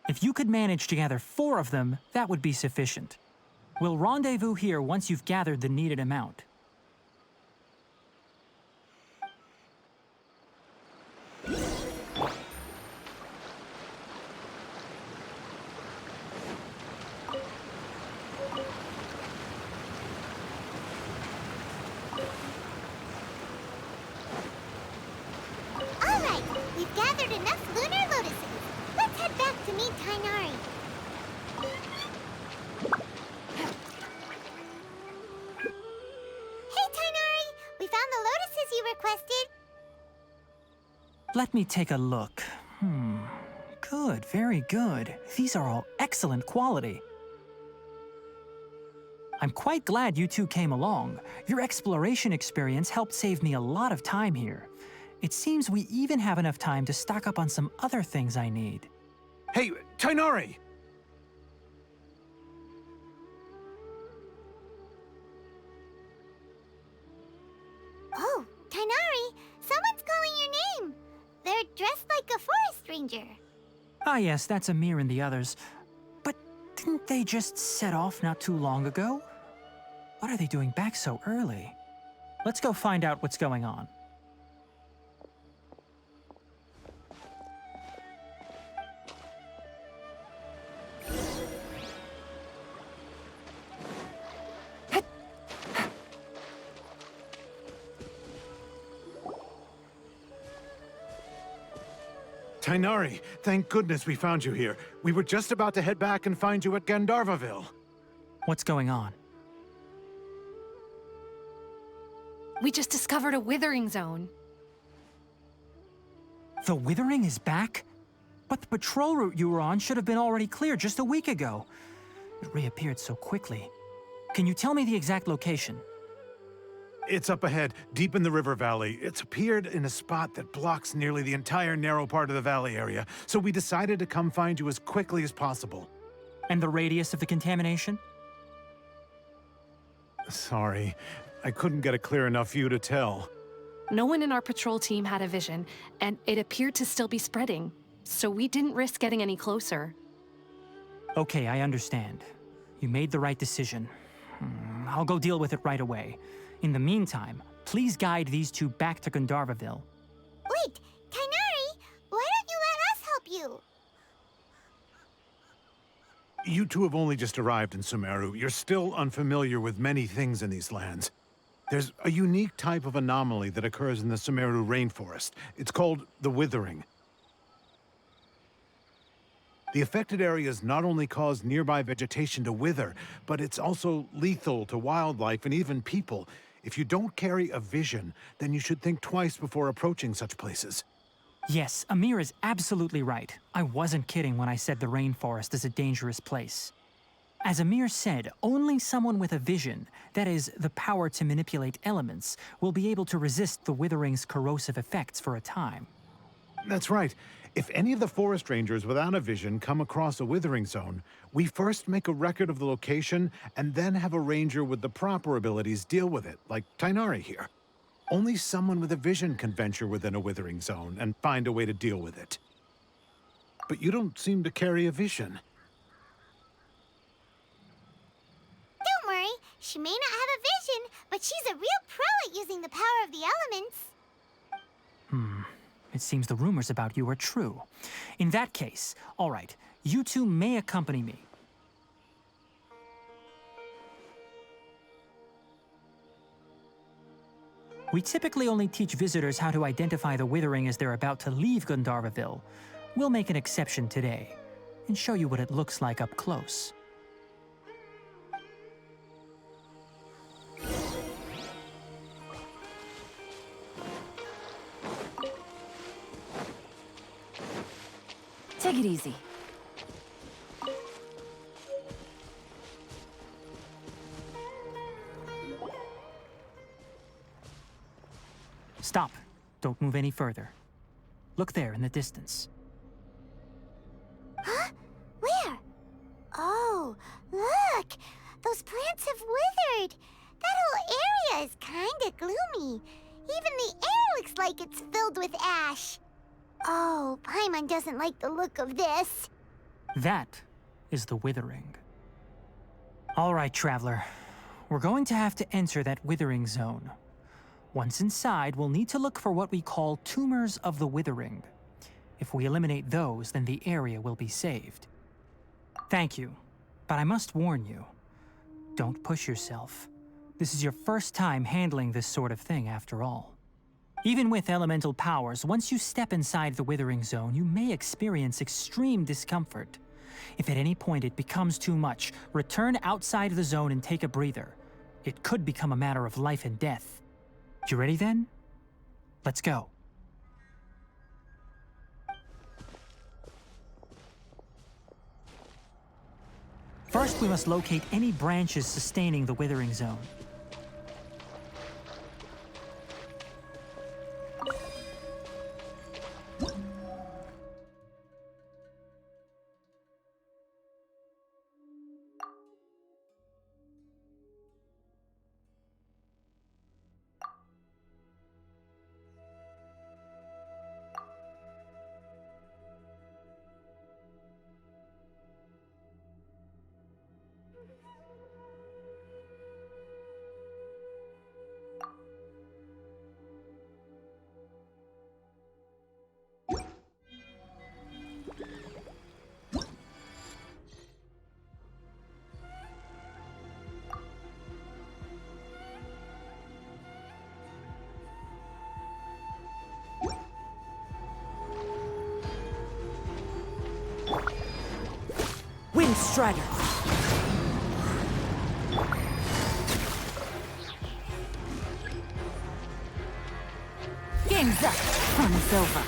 [SPEAKER 4] If you could manage to gather 4 of them, that would be sufficient. We'll rendezvous here once you've gathered the needed amount.
[SPEAKER 2] Alright, we've gathered enough lunar lotuses. Let's head back to meet Tainari. Hey Tainari, we found the lotuses you requested.
[SPEAKER 4] Let me take a look. Good, very good. These are all excellent quality. I'm quite glad you two came along. Your exploration experience helped save me a lot of time here. It seems we even have enough time to stock up on some other things I need.
[SPEAKER 7] Hey, Tainari!
[SPEAKER 2] Oh, Tainari, someone's calling your name. They're dressed like a forest ranger.
[SPEAKER 4] Ah yes, that's Amir and the others. But didn't they just set off not too long ago? What are they doing back so early? Let's go find out what's going on.
[SPEAKER 7] Tainari, thank goodness we found you here. We were just about to head back and find you at Gandharva Ville.
[SPEAKER 4] What's going on?
[SPEAKER 5] We just discovered a withering zone.
[SPEAKER 4] The Withering is back? But the patrol route you were on should have been already clear just a week ago. It reappeared so quickly. Can you tell me the exact location?
[SPEAKER 7] It's up ahead, deep in the river valley. It's appeared in a spot that blocks nearly the entire narrow part of the valley area, so we decided to come find you as quickly as possible.
[SPEAKER 4] And the radius of the contamination?
[SPEAKER 7] Sorry, I couldn't get a clear enough view to tell.
[SPEAKER 5] No one in our patrol team had a vision, and it appeared to still be spreading, so we didn't risk getting any closer.
[SPEAKER 4] Okay, I understand. You made the right decision. I'll go deal with it right away. In the meantime, please guide these two back to Gandharva Ville.
[SPEAKER 2] Wait, Tainari, why don't you let us help you?
[SPEAKER 7] You two have only just arrived in Sumeru. You're still unfamiliar with many things in these lands. There's a unique type of anomaly that occurs in the Sumeru rainforest. It's called the Withering. The affected areas not only cause nearby vegetation to wither, but it's also lethal to wildlife and even people. If you don't carry a vision, then you should think twice before approaching such places.
[SPEAKER 4] Yes, Amir is absolutely right. I wasn't kidding when I said the rainforest is a dangerous place. As Amir said, only someone with a vision, that is, the power to manipulate elements, will be able to resist the withering's corrosive effects for a time.
[SPEAKER 7] That's right. If any of the forest rangers without a vision come across a withering zone, we first make a record of the location and then have a ranger with the proper abilities deal with it, like Tainari here. Only someone with a vision can venture within a withering zone and find a way to deal with it. But you don't seem to carry a vision.
[SPEAKER 2] Don't worry, she may not have a vision, but she's a real pro at using the power of the elements.
[SPEAKER 4] It seems the rumors about you are true. In that case, all right, you two may accompany me. We typically only teach visitors how to identify the withering as they're about to leave Gandharva Ville. We'll make an exception today and show you what it looks like up close.
[SPEAKER 8] Take it easy.
[SPEAKER 4] Stop. Don't move any further. Look there in the distance.
[SPEAKER 2] Huh? Where? Oh, look! Those plants have withered! That whole area is kinda gloomy. Even the air looks like it's filled with ash. Oh, Paimon doesn't like the look of this.
[SPEAKER 4] That is the withering. All right, traveler. We're going to have to enter that withering zone. Once inside, we'll need to look for what we call tumors of the withering. If we eliminate those, then the area will be saved. Thank you, but I must warn you. Don't push yourself. This is your first time handling this sort of thing, after all. Even with elemental powers, once you step inside the withering zone, you may experience extreme discomfort. If at any point it becomes too much, return outside of the zone and take a breather. It could become a matter of life and death. You ready then? Let's go. First, we must locate any branches sustaining the withering zone.
[SPEAKER 1] Strider.
[SPEAKER 8] Game's up. Fun is over.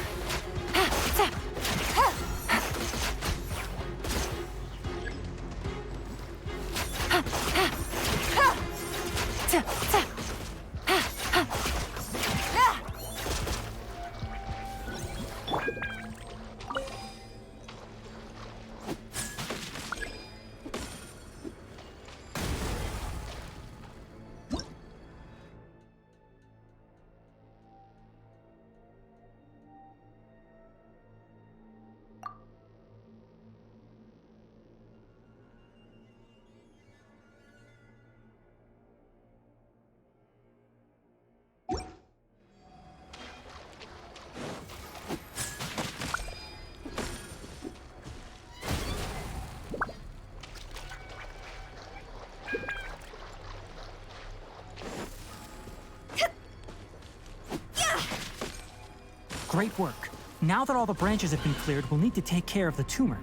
[SPEAKER 4] Great work. Now that all the branches have been cleared, we'll need to take care of the tumor.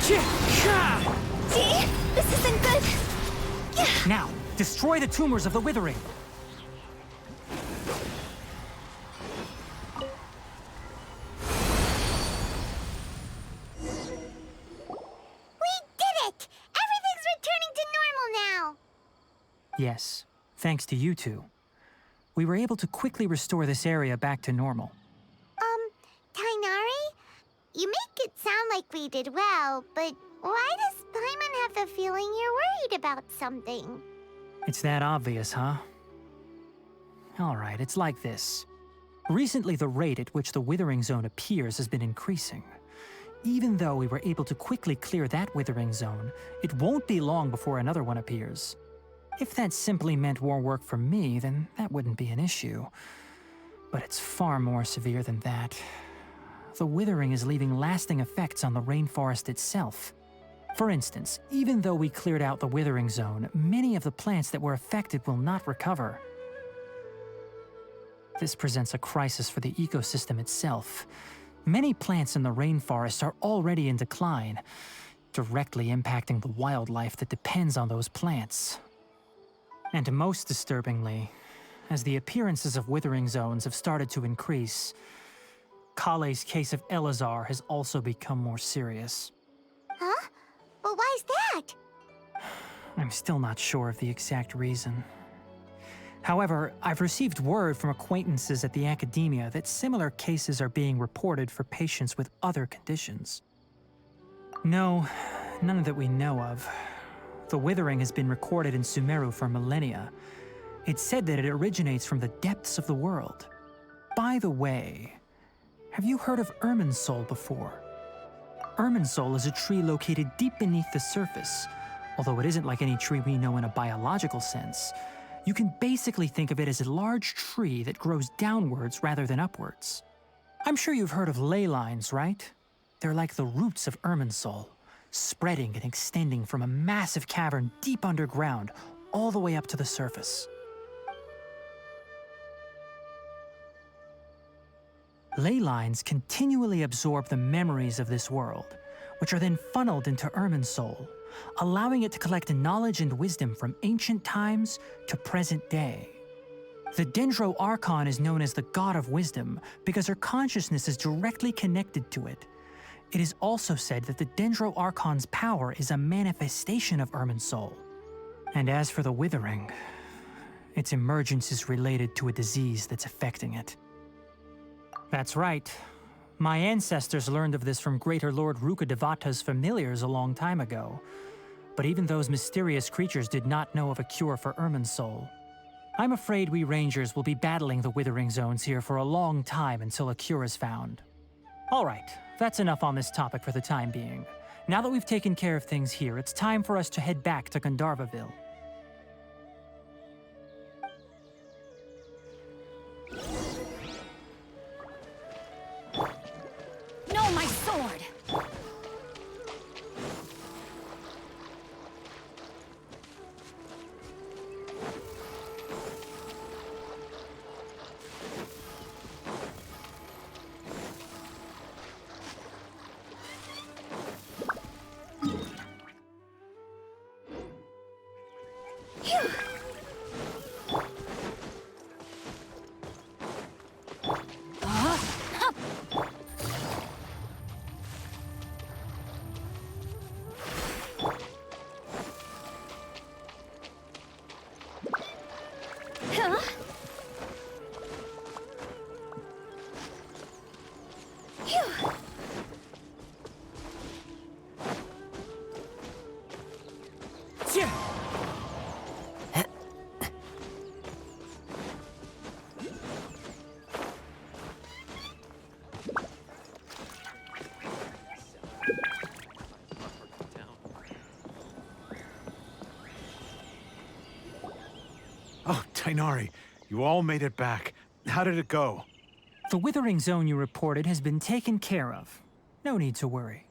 [SPEAKER 3] Gee, this isn't good.
[SPEAKER 4] Now, Destroy the tumors of the withering!
[SPEAKER 2] We did it! Everything's returning to normal now!
[SPEAKER 4] Yes, thanks to you two. We were able to quickly restore this area back to normal.
[SPEAKER 2] Tainari? You make it sound like we did well, but why does Paimon have the feeling you're worried about something?
[SPEAKER 4] It's that obvious, huh? Alright, it's like this. Recently, the rate at which the Withering Zone appears has been increasing. Even though we were able to quickly clear that Withering Zone, it won't be long before another one appears. If that simply meant more work for me, then that wouldn't be an issue. But it's far more severe than that. The withering is leaving lasting effects on the rainforest itself. For instance, even though we cleared out the Withering Zone, many of the plants that were affected will not recover. This presents a crisis for the ecosystem itself. Many plants in the rainforest are already in decline, directly impacting the wildlife that depends on those plants. And most disturbingly, as the appearances of Withering Zones have started to increase, Kale's case of Elazar has also become more serious.
[SPEAKER 2] Huh? But why's that?
[SPEAKER 4] I'm still not sure of the exact reason. However, I've received word from acquaintances at the academia that similar cases are being reported for patients with other conditions. No, none that we know of. The withering has been recorded in Sumeru for millennia. It's said that it originates from the depths of the world. By the way, have you heard of Irminsul before? Irminsul is a tree located deep beneath the surface. Although it isn't like any tree we know in a biological sense, you can basically think of it as a large tree that grows downwards rather than upwards. I'm sure you've heard of ley lines, right? They're like the roots of Irminsul, spreading and extending from a massive cavern deep underground all the way up to the surface. Ley lines continually absorb the memories of this world, which are then funneled into Irminsul, allowing it to collect knowledge and wisdom from ancient times to present day. The Dendro Archon is known as the God of Wisdom because her consciousness is directly connected to it. It is also said that the Dendro Archon's power is a manifestation of Irminsul. And as for the Withering, its emergence is related to a disease that's affecting it. That's right. My ancestors learned of this from Greater Lord Rukkhadevata's familiars a long time ago. But even those mysterious creatures did not know of a cure for Irminsul. I'm afraid we Rangers will be battling the Withering Zones here for a long time until a cure is found. All right, that's enough on this topic for the time being. Now that we've taken care of things here, it's time for us to head back to Gandharva Ville.
[SPEAKER 3] No, my sword!
[SPEAKER 7] Oh, Tainari, you all made it back. How did it go?
[SPEAKER 4] The Withering Zone you reported has been taken care of. No need to worry.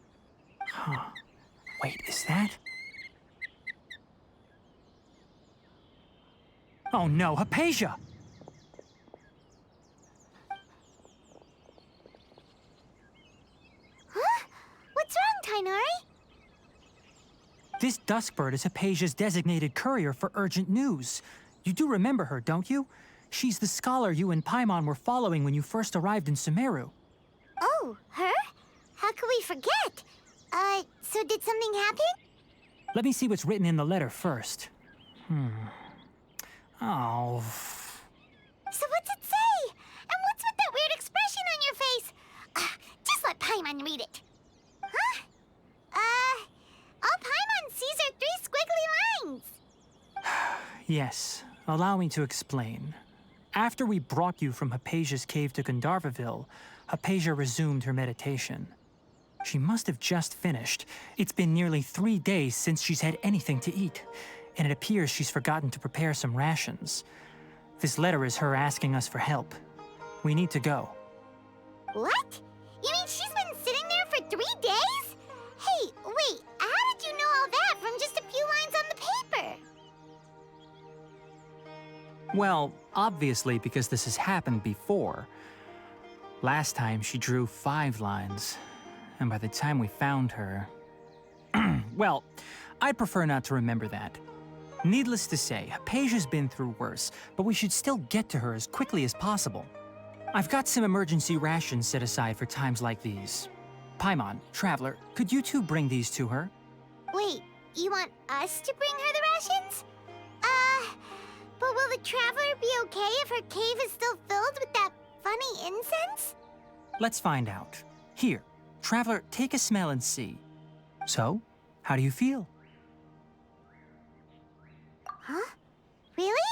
[SPEAKER 4] Huh. Wait, is that? Oh no, Hypatia!
[SPEAKER 2] Huh? What's wrong, Tainari?
[SPEAKER 4] This Duskbird is Hypatia's designated courier for urgent news. You do remember her, don't you? She's the scholar you and Paimon were following when you first arrived in Sumeru.
[SPEAKER 2] Oh, her? How could we forget? So did something happen?
[SPEAKER 4] Let me see what's written in the letter first. Oh.
[SPEAKER 2] So what's it say? And what's with that weird expression on your face? Just let Paimon read it. Huh? All Paimon sees are 3 squiggly lines.
[SPEAKER 4] Yes, allow me to explain. After we brought you from Hypatia's cave to Gandharva Ville, Hypatia resumed her meditation. She must have just finished. It's been nearly 3 days since she's had anything to eat, and it appears she's forgotten to prepare some rations. This letter is her asking us for help. We need to go.
[SPEAKER 2] What? You mean she's been sitting there for 3 days? Hey, wait, how did you know all that from just a few lines on the paper?
[SPEAKER 4] Well, obviously because this has happened before. Last time she drew 5 lines, and by the time we found her... Well, I'd prefer not to remember that. Needless to say, Hypatia's been through worse, but we should still get to her as quickly as possible. I've got some emergency rations set aside for times like these. Paimon, Traveler, could you two bring these to her?
[SPEAKER 2] Wait, you want us to bring her the rations? But will the Traveler be okay if her cave is still filled with that funny incense?
[SPEAKER 4] Let's find out. Here, Traveler, take a smell and see. So, how do you feel?
[SPEAKER 2] Huh? Really?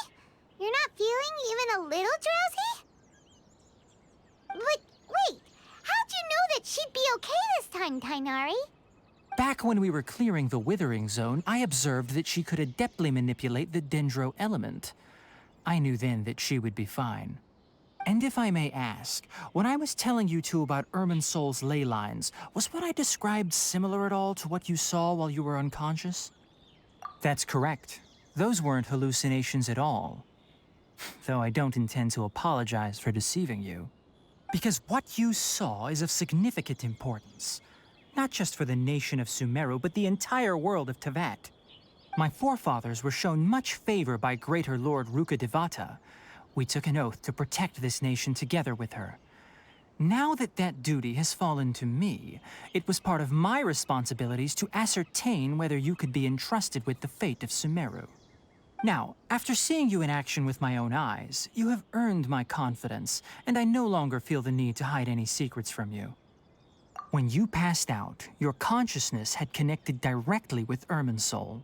[SPEAKER 2] You're not feeling even a little drowsy? But wait, how'd you know that she'd be okay this time, Tighnari?
[SPEAKER 4] Back when we were clearing the Withering Zone, I observed that she could adeptly manipulate the Dendro element. I knew then that she would be fine. And if I may ask, when I was telling you two about Irminsol's ley lines, was what I described similar at all to what you saw while you were unconscious? That's correct. Those weren't hallucinations at all. Though I don't intend to apologize for deceiving you. Because what you saw is of significant importance. Not just for the nation of Sumeru, but the entire world of Tevat. My forefathers were shown much favor by Greater Lord Rukkhadevata. We took an oath to protect this nation together with her. Now that that duty has fallen to me, it was part of my responsibilities to ascertain whether you could be entrusted with the fate of Sumeru. Now, after seeing you in action with my own eyes, you have earned my confidence, and I no longer feel the need to hide any secrets from you. When you passed out, your consciousness had connected directly with Irminsul.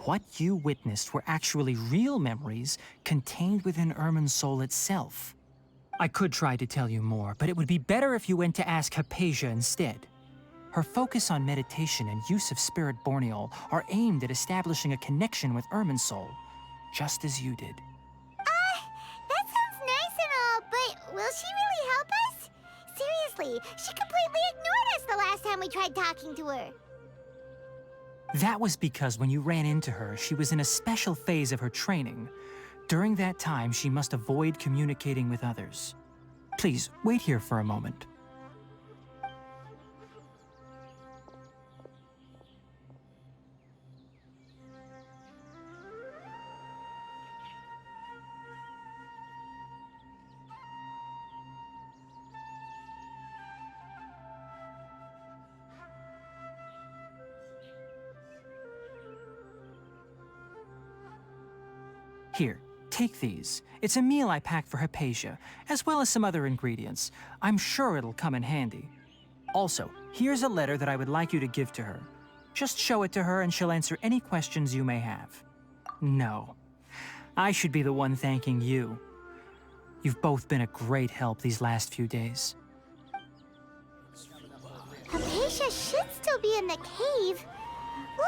[SPEAKER 4] What you witnessed were actually real memories contained within Irminsul itself. I could try to tell you more, but it would be better if you went to ask Hypatia instead. Her focus on meditation and use of Spirit Borneol are aimed at establishing a connection with Irminsul, just as you did.
[SPEAKER 2] That sounds nice and all, but will she really help us? Seriously, she completely ignored us the last time we tried talking to her.
[SPEAKER 4] That was because when you ran into her, she was in a special phase of her training. During that time, she must avoid communicating with others. Please, wait here for a moment. Here, take these. It's a meal I packed for Hypatia, as well as some other ingredients. I'm sure it'll come in handy. Also, here's a letter that I would like you to give to her. Just show it to her and she'll answer any questions you may have. No, I should be the one thanking you. You've both been a great help these last few days.
[SPEAKER 2] Hypatia should still be in the cave.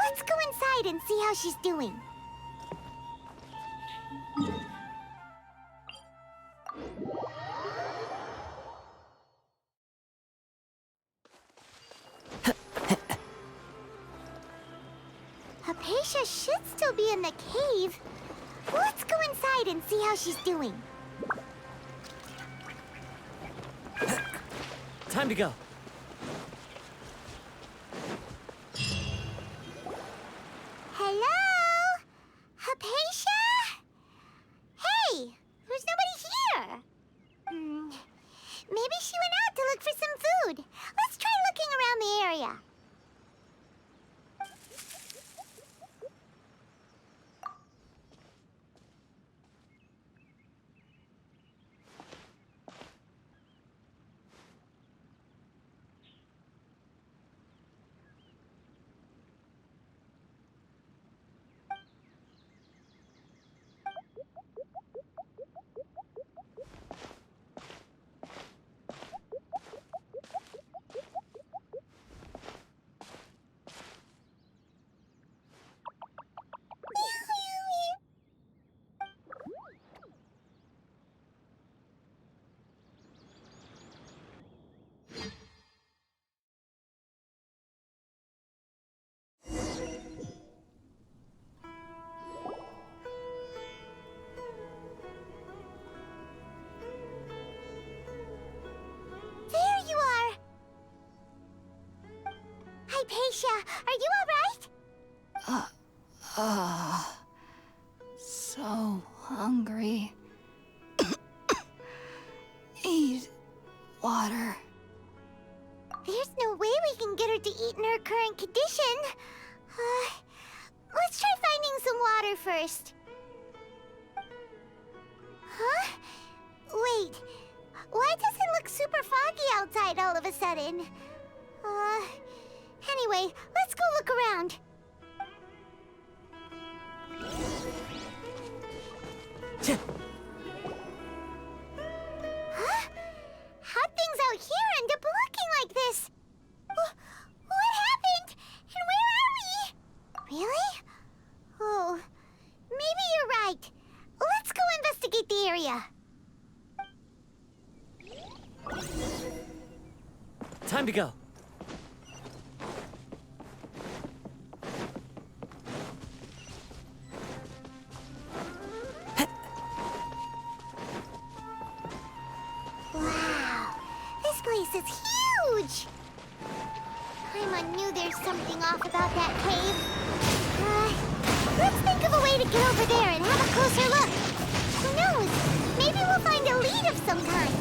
[SPEAKER 2] Let's go inside and see how she's doing. Hypatia should still be in the cave. Let's go inside and see how she's doing.
[SPEAKER 8] Time to go.
[SPEAKER 2] food. Let's try looking around the area. There you are! Hypatia, are you alright?
[SPEAKER 5] So hungry. Eat water.
[SPEAKER 2] There's no way we can get her to eat in her current condition. Let's try finding some water first. Huh? Wait. Why does it look super foggy outside all of a sudden? Anyway, let's go look around. Huh? How'd things out here end up looking like this? What happened? And where are we? Really? Oh, maybe you're right. Let's go investigate the area.
[SPEAKER 1] Time to go.
[SPEAKER 2] Wow, this place is huge! Paimon knew there's something off about that cave. Let's think of a way to get over there and have a closer look. Who knows? Maybe we'll find a lead of some kind.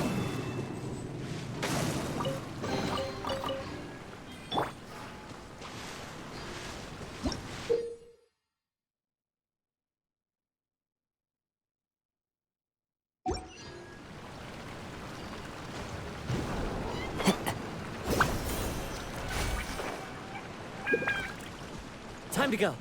[SPEAKER 1] Time to go.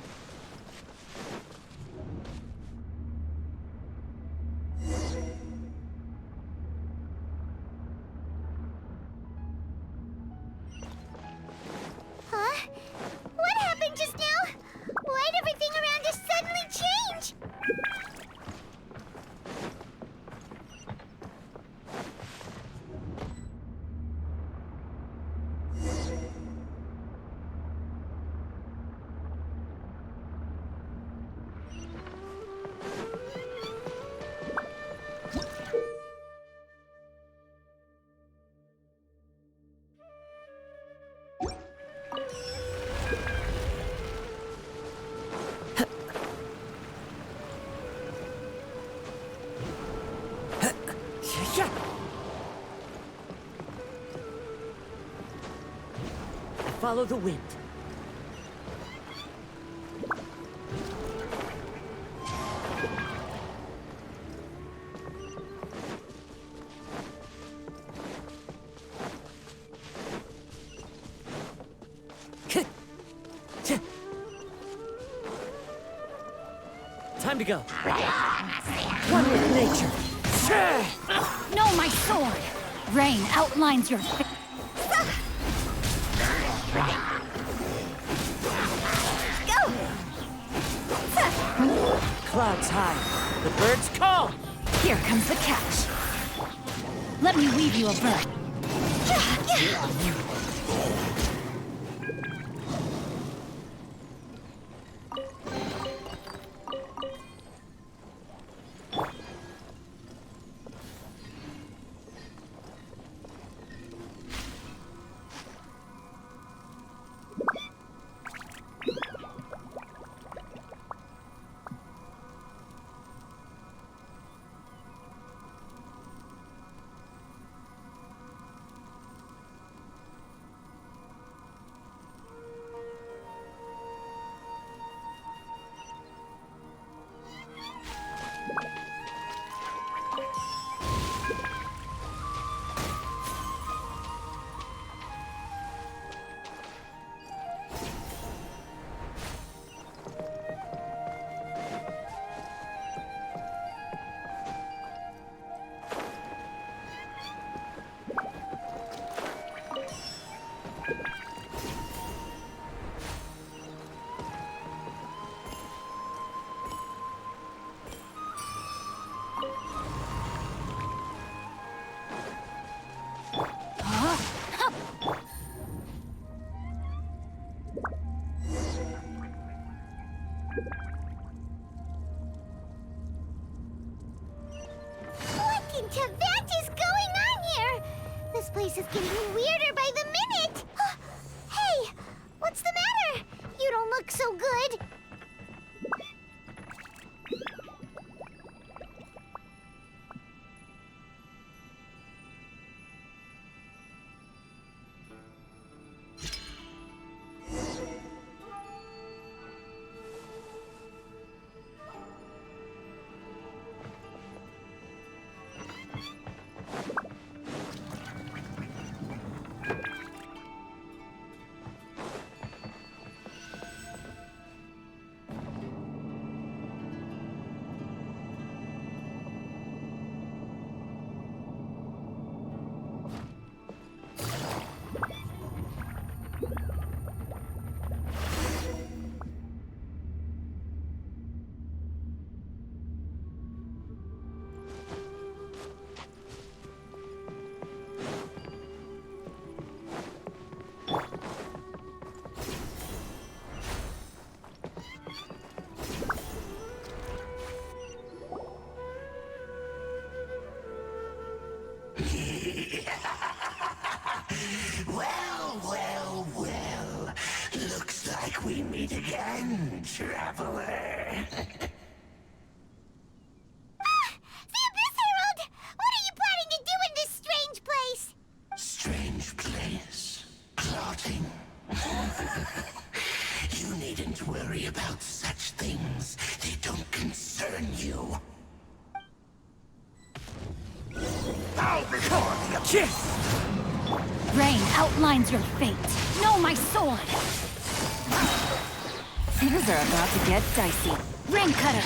[SPEAKER 2] Huh? What happened just now? Why'd everything around us suddenly change?
[SPEAKER 1] Follow the wind. Time to go. One with nature.
[SPEAKER 8] No, my sword! Rain outlines your...
[SPEAKER 1] Clouds high. The birds call.
[SPEAKER 8] Here comes the catch. Let me weave you a bird.
[SPEAKER 2] This place is getting weirder by the minute! Hey! What's the matter? You don't look so good.
[SPEAKER 9] Well. Looks like we meet again, traveler.
[SPEAKER 2] The Abyss Herald! What are you planning to do in this strange place?
[SPEAKER 9] Strange place. Plotting. You needn't worry about such things. They don't concern you. Bow before the abyss!
[SPEAKER 8] Rain outlines your fate. Know my sword! Things are about to get dicey. Rain cutter!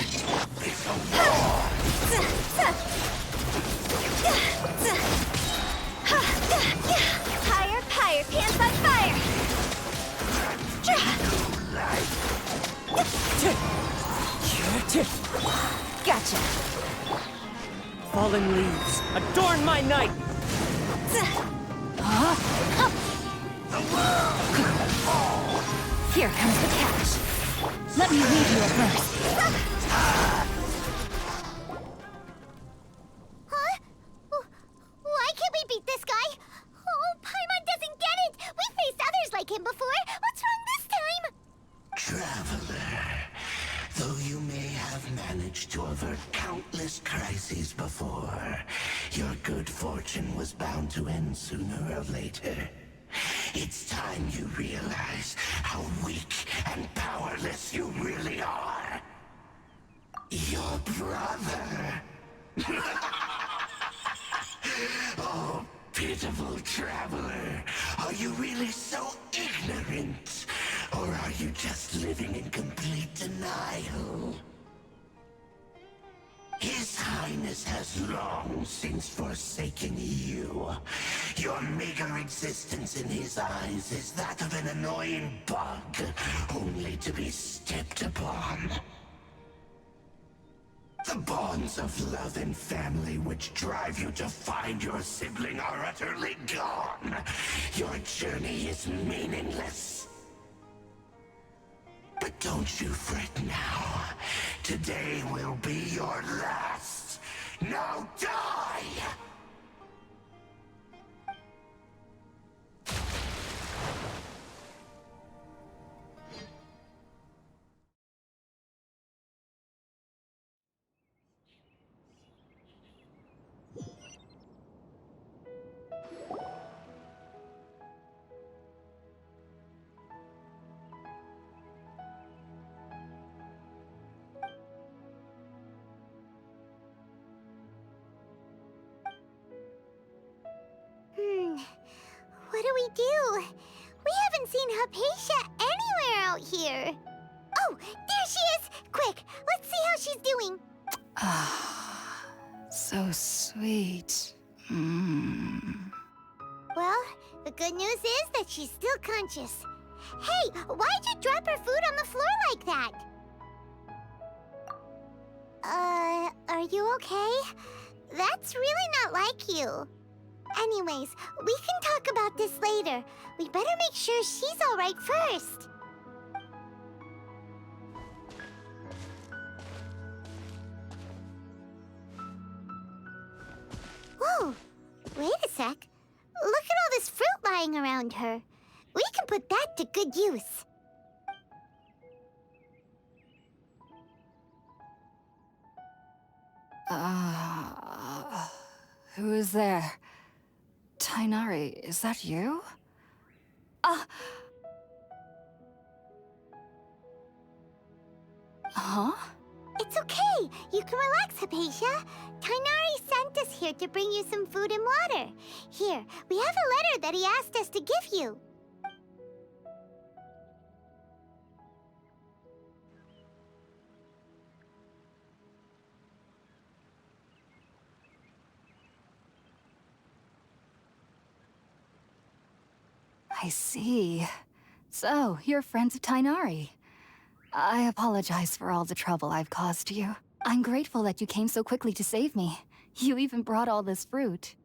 [SPEAKER 9] It's a war!
[SPEAKER 3] Higher, pants on fire!
[SPEAKER 8] Gotcha!
[SPEAKER 10] Fallen leaves, adorn my night!
[SPEAKER 8] Here comes the catch. Let me leave you a verse.
[SPEAKER 2] Huh? Why can't we beat this guy? Oh, Paimon doesn't get it! We faced others like him before! What's wrong this time?
[SPEAKER 9] Traveler, though you may have managed to avert countless crises before, your good fortune was bound to end sooner or later. It's time you realize how weak and powerless you really are. Your brother. Oh, pitiful traveler. Are you really so ignorant? Or are you just living in complete denial? His Highness has long since forsaken you. Your meager existence in his eyes is that of an annoying bug, only to be stepped upon. The bonds of love and family which drive you to find your sibling are utterly gone. Your journey is meaningless. But don't you fret now. Today will be your last. Now die!
[SPEAKER 2] What do we do? We haven't seen Hypatia anywhere out here. Oh, there she is! Quick, let's see how she's doing.
[SPEAKER 8] Ah, so sweet.
[SPEAKER 2] Well, the good news is that she's still conscious. Hey, why'd you drop her food on the floor like that? Are you okay? That's really not like you. Anyways, we can talk about this later. We better make sure she's all right first. Whoa, wait a sec. look at all this fruit lying around her. We can put that to good use.
[SPEAKER 8] Who is there? Tighnari, is that you? Huh?
[SPEAKER 2] It's okay. You can relax, Hypatia. Tighnari sent us here to bring you some food and water. Here, we have a letter that he asked us to give you.
[SPEAKER 8] I see. So, you're friends of Tighnari. I apologize for all the trouble I've caused you. I'm grateful that you came so quickly to save me. You even brought all this fruit.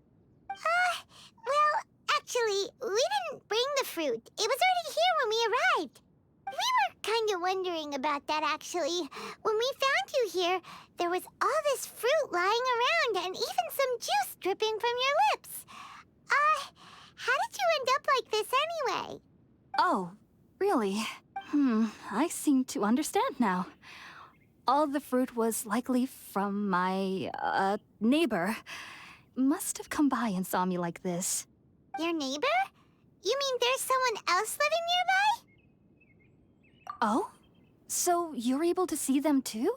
[SPEAKER 2] Well, actually, we didn't bring the fruit. It was already here when we arrived. We were kind of wondering about that, actually. When we found you here, there was all this fruit lying around and even some juice dripping from your lips. How did you end up like this anyway?
[SPEAKER 8] Oh, really? I seem to understand now. All the fruit was likely from my, neighbor. Must have come by and saw me like this.
[SPEAKER 2] Your neighbor? You mean there's someone else living nearby?
[SPEAKER 8] Oh? So you're able to see them too?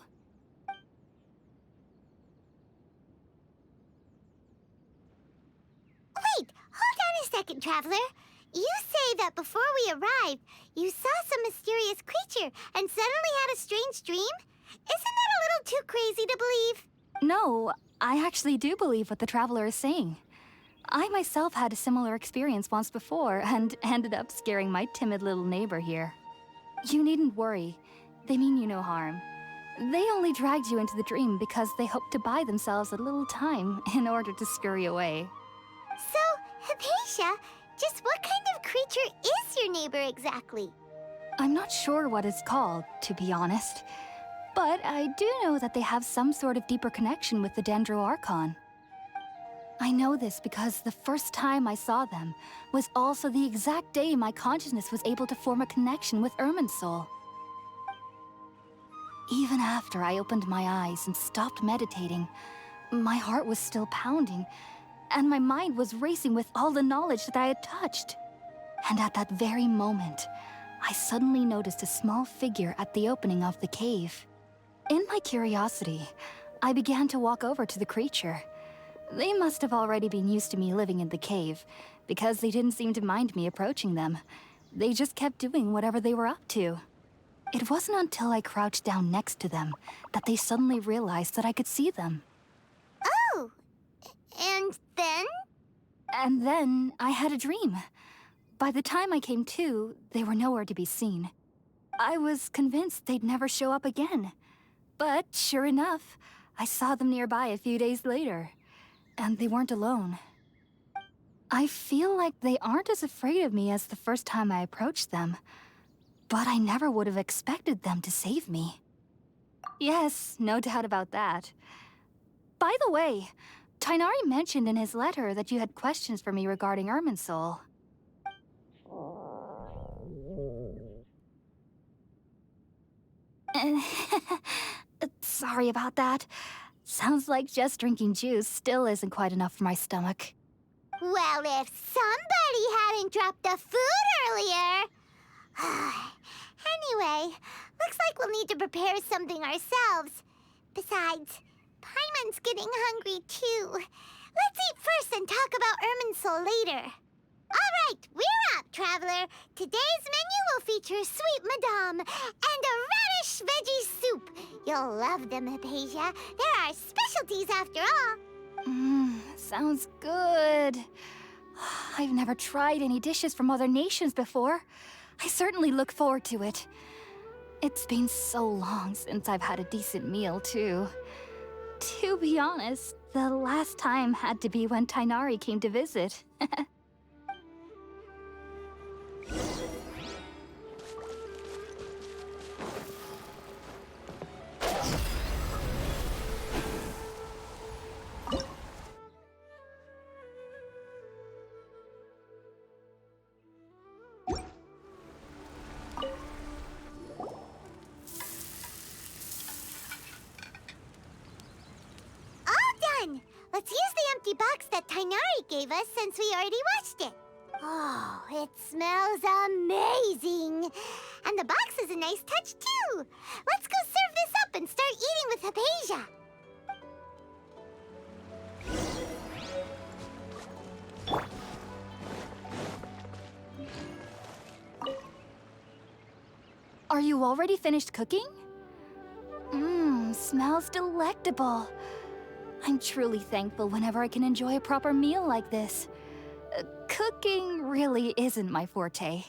[SPEAKER 2] Wait, hold on a second, Traveler. You say that before we arrived, you saw some mysterious creature and suddenly had a strange dream? Isn't that a little too crazy to believe?
[SPEAKER 8] No, I actually do believe what the Traveler is saying. I myself had a similar experience once before and ended up scaring my timid little neighbor here. You needn't worry. They mean you no harm. They only dragged you into the dream because they hoped to buy themselves a little time in order to scurry away.
[SPEAKER 2] So, Hypatia, just what kind of creature is your neighbor exactly?
[SPEAKER 8] I'm not sure what it's called, to be honest. But I do know that they have some sort of deeper connection with the Dendro Archon. I know this because the first time I saw them was also the exact day my consciousness was able to form a connection with Irminsul. Even after I opened my eyes and stopped meditating, my heart was still pounding, and my mind was racing with all the knowledge that I had touched. And at that very moment, I suddenly noticed a small figure at the opening of the cave. In my curiosity, I began to walk over to the creature. They must have already been used to me living in the cave, because they didn't seem to mind me approaching them. They just kept doing whatever they were up to. It wasn't until I crouched down next to them that they suddenly realized that I could see them.
[SPEAKER 2] Oh, and then?
[SPEAKER 8] And then I had a dream. By the time I came to, they were nowhere to be seen. I was convinced they'd never show up again. But sure enough, I saw them nearby a few days later. And they weren't alone. I feel like they aren't as afraid of me as the first time I approached them. But I never would have expected them to save me. Yes, no doubt about that. By the way, Tighnari mentioned in his letter that you had questions for me regarding Irminsul. Sorry about that. Sounds like just drinking juice still isn't quite enough for my stomach.
[SPEAKER 2] Well, if somebody hadn't dropped the food earlier... Anyway, looks like we'll need to prepare something ourselves. Besides, Paimon's getting hungry too. Let's eat first and talk about Irminsul later. All right, we're up, Traveler. Today's menu will feature sweet madame and a radish veggie soup. You'll love them, Hypatia. They're our specialties after all.
[SPEAKER 8] Sounds good. I've never tried any dishes from other nations before. I certainly look forward to it. It's been so long since I've had a decent meal, too. To be honest, the last time had to be when Tighnari came to visit.
[SPEAKER 2] Let's use the empty box that Tainari gave us since we already washed it. Oh, it smells amazing. And the box is a nice touch, too. Let's go serve this up and start eating with Hypatia.
[SPEAKER 8] Are you already finished cooking? Mmm, smells delectable. I'm truly thankful whenever I can enjoy a proper meal like this. Cooking really isn't my forte.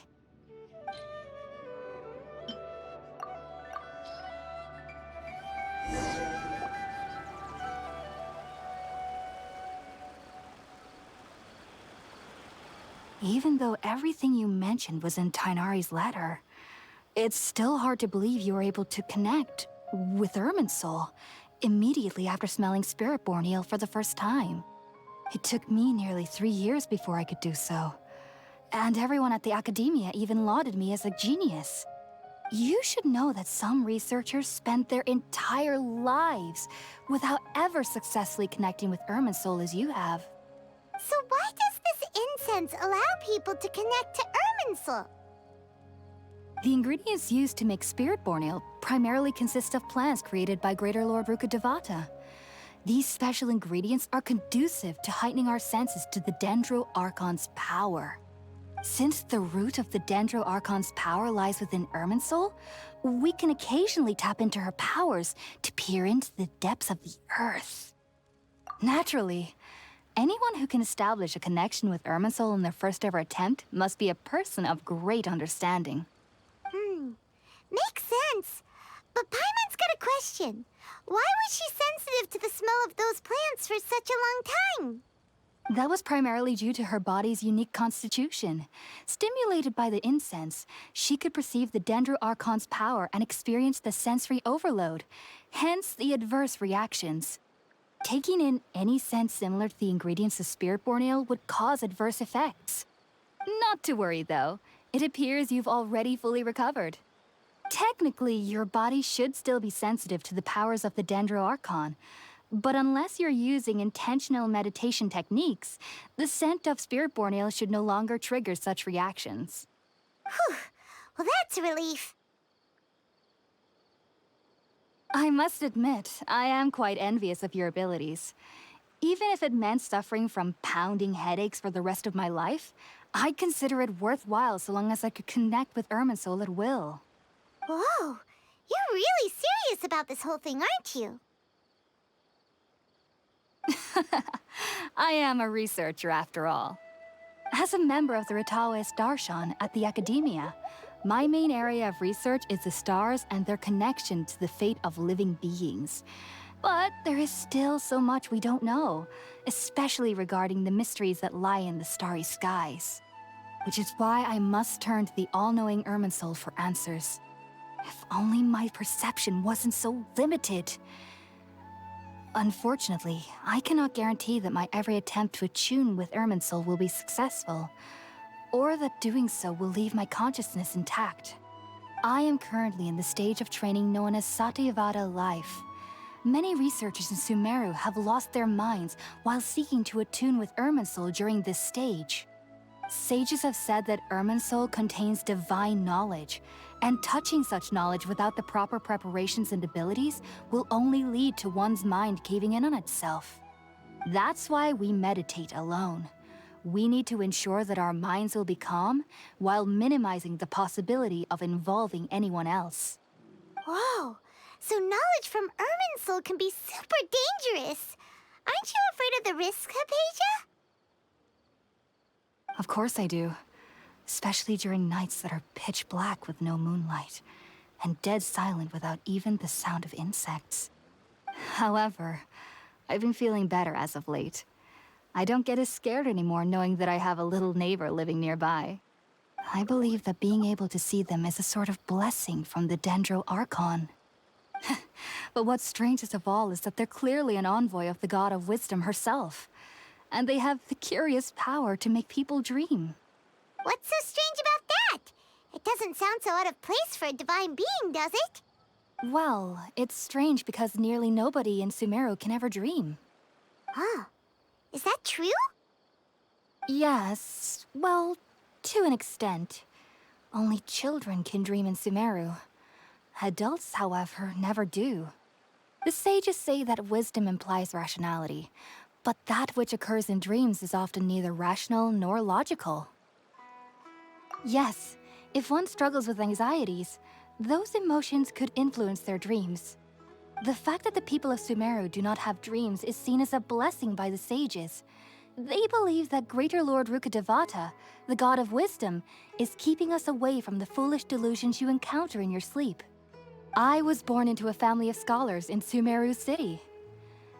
[SPEAKER 8] Even though everything you mentioned was in Tainari's letter, it's still hard to believe you were able to connect with Irminsul immediately after smelling Spiritborn Ale for the first time. It took me nearly 3 years before I could do so. And everyone at the Academia even lauded me as a genius. You should know that some researchers spend their entire lives without ever successfully connecting with Irminsul as you have.
[SPEAKER 2] So why does this incense allow people to connect to Irminsul?
[SPEAKER 8] The ingredients used to make Spiritborn Ale primarily consist of plants created by Greater Lord Rukkhadevata. These special ingredients are conducive to heightening our senses to the Dendro Archon's power. Since the root of the Dendro Archon's power lies within Irminsul, we can occasionally tap into her powers to peer into the depths of the earth. Naturally, anyone who can establish a connection with Irminsul in their first ever attempt must be a person of great understanding.
[SPEAKER 2] Makes sense. But Paimon's got a question. Why was she sensitive to the smell of those plants for such a long time?
[SPEAKER 8] That was primarily due to her body's unique constitution. Stimulated by the incense, she could perceive the Dendro Archon's power and experience the sensory overload, hence the adverse reactions. Taking in any scent similar to the ingredients of Spiritborn Ale would cause adverse effects. Not to worry, though. It appears you've already fully recovered. Technically, your body should still be sensitive to the powers of the Dendro Archon, but unless you're using intentional meditation techniques, the scent of Spiritborn Ale should no longer trigger such reactions.
[SPEAKER 2] Whew. Well, that's a relief.
[SPEAKER 8] I must admit, I am quite envious of your abilities. Even if it meant suffering from pounding headaches for the rest of my life, I'd consider it worthwhile so long as I could connect with Irminsul at will.
[SPEAKER 2] Whoa, you're really serious about this whole thing, aren't you?
[SPEAKER 8] I am a researcher after all. As a member of the Ritaoist Darshan at the Academia, my main area of research is the stars and their connection to the fate of living beings. But there is still so much we don't know, especially regarding the mysteries that lie in the starry skies. Which is why I must turn to the all-knowing Irminsul for answers. If only my perception wasn't so limited. Unfortunately, I cannot guarantee that my every attempt to attune with Irminsul will be successful, or that doing so will leave my consciousness intact. I am currently in the stage of training known as Satyavada life. Many researchers in Sumeru have lost their minds while seeking to attune with Irminsul during this stage. Sages have said that Irminsul contains divine knowledge, and touching such knowledge without the proper preparations and abilities will only lead to one's mind caving in on itself. That's why we meditate alone. We need to ensure that our minds will be calm while minimizing the possibility of involving anyone else.
[SPEAKER 2] Whoa, so knowledge from Irminsul can be super dangerous. Aren't you afraid of the risks, Hypatia?
[SPEAKER 8] Of course I do. Especially during nights that are pitch black with no moonlight, and dead silent without even the sound of insects. However, I've been feeling better as of late. I don't get as scared anymore knowing that I have a little neighbor living nearby. I believe that being able to see them is a sort of blessing from the Dendro Archon. But what's strangest of all is that they're clearly an envoy of the God of Wisdom herself, and they have the curious power to make people dream.
[SPEAKER 2] What's so strange about that? It doesn't sound so out of place for a divine being, does it?
[SPEAKER 8] Well, it's strange because nearly nobody in Sumeru can ever dream.
[SPEAKER 2] Oh, Is that true?
[SPEAKER 8] Yes, well, to an extent. Only children can dream in Sumeru. Adults, however, never do. The sages say that wisdom implies rationality, but that which occurs in dreams is often neither rational nor logical. Yes, if one struggles with anxieties, those emotions could influence their dreams. The fact that the people of Sumeru do not have dreams is seen as a blessing by the sages. They believe that Greater Lord Rukkhadevata, the god of wisdom, is keeping us away from the foolish delusions you encounter in your sleep. I was born into a family of scholars in Sumeru City.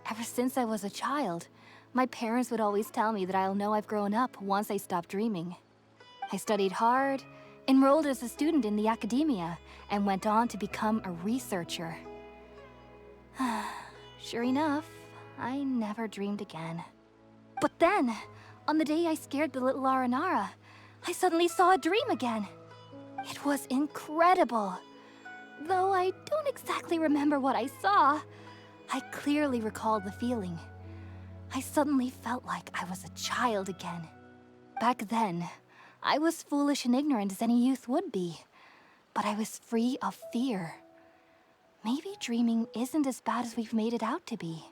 [SPEAKER 8] Ever since I was a child, my parents would always tell me that I'll know I've grown up once I stop dreaming. I studied hard, enrolled as a student in the academia, and went on to become a researcher. Sure enough, I never dreamed again. But then, on the day I scared the little Aranara, I suddenly saw a dream again. It was incredible. Though I don't exactly remember what I saw, I clearly recalled the feeling. I suddenly felt like I was a child again. Back then, I was foolish and ignorant as any youth would be, but I was free of fear. Maybe dreaming isn't as bad as we've made it out to be.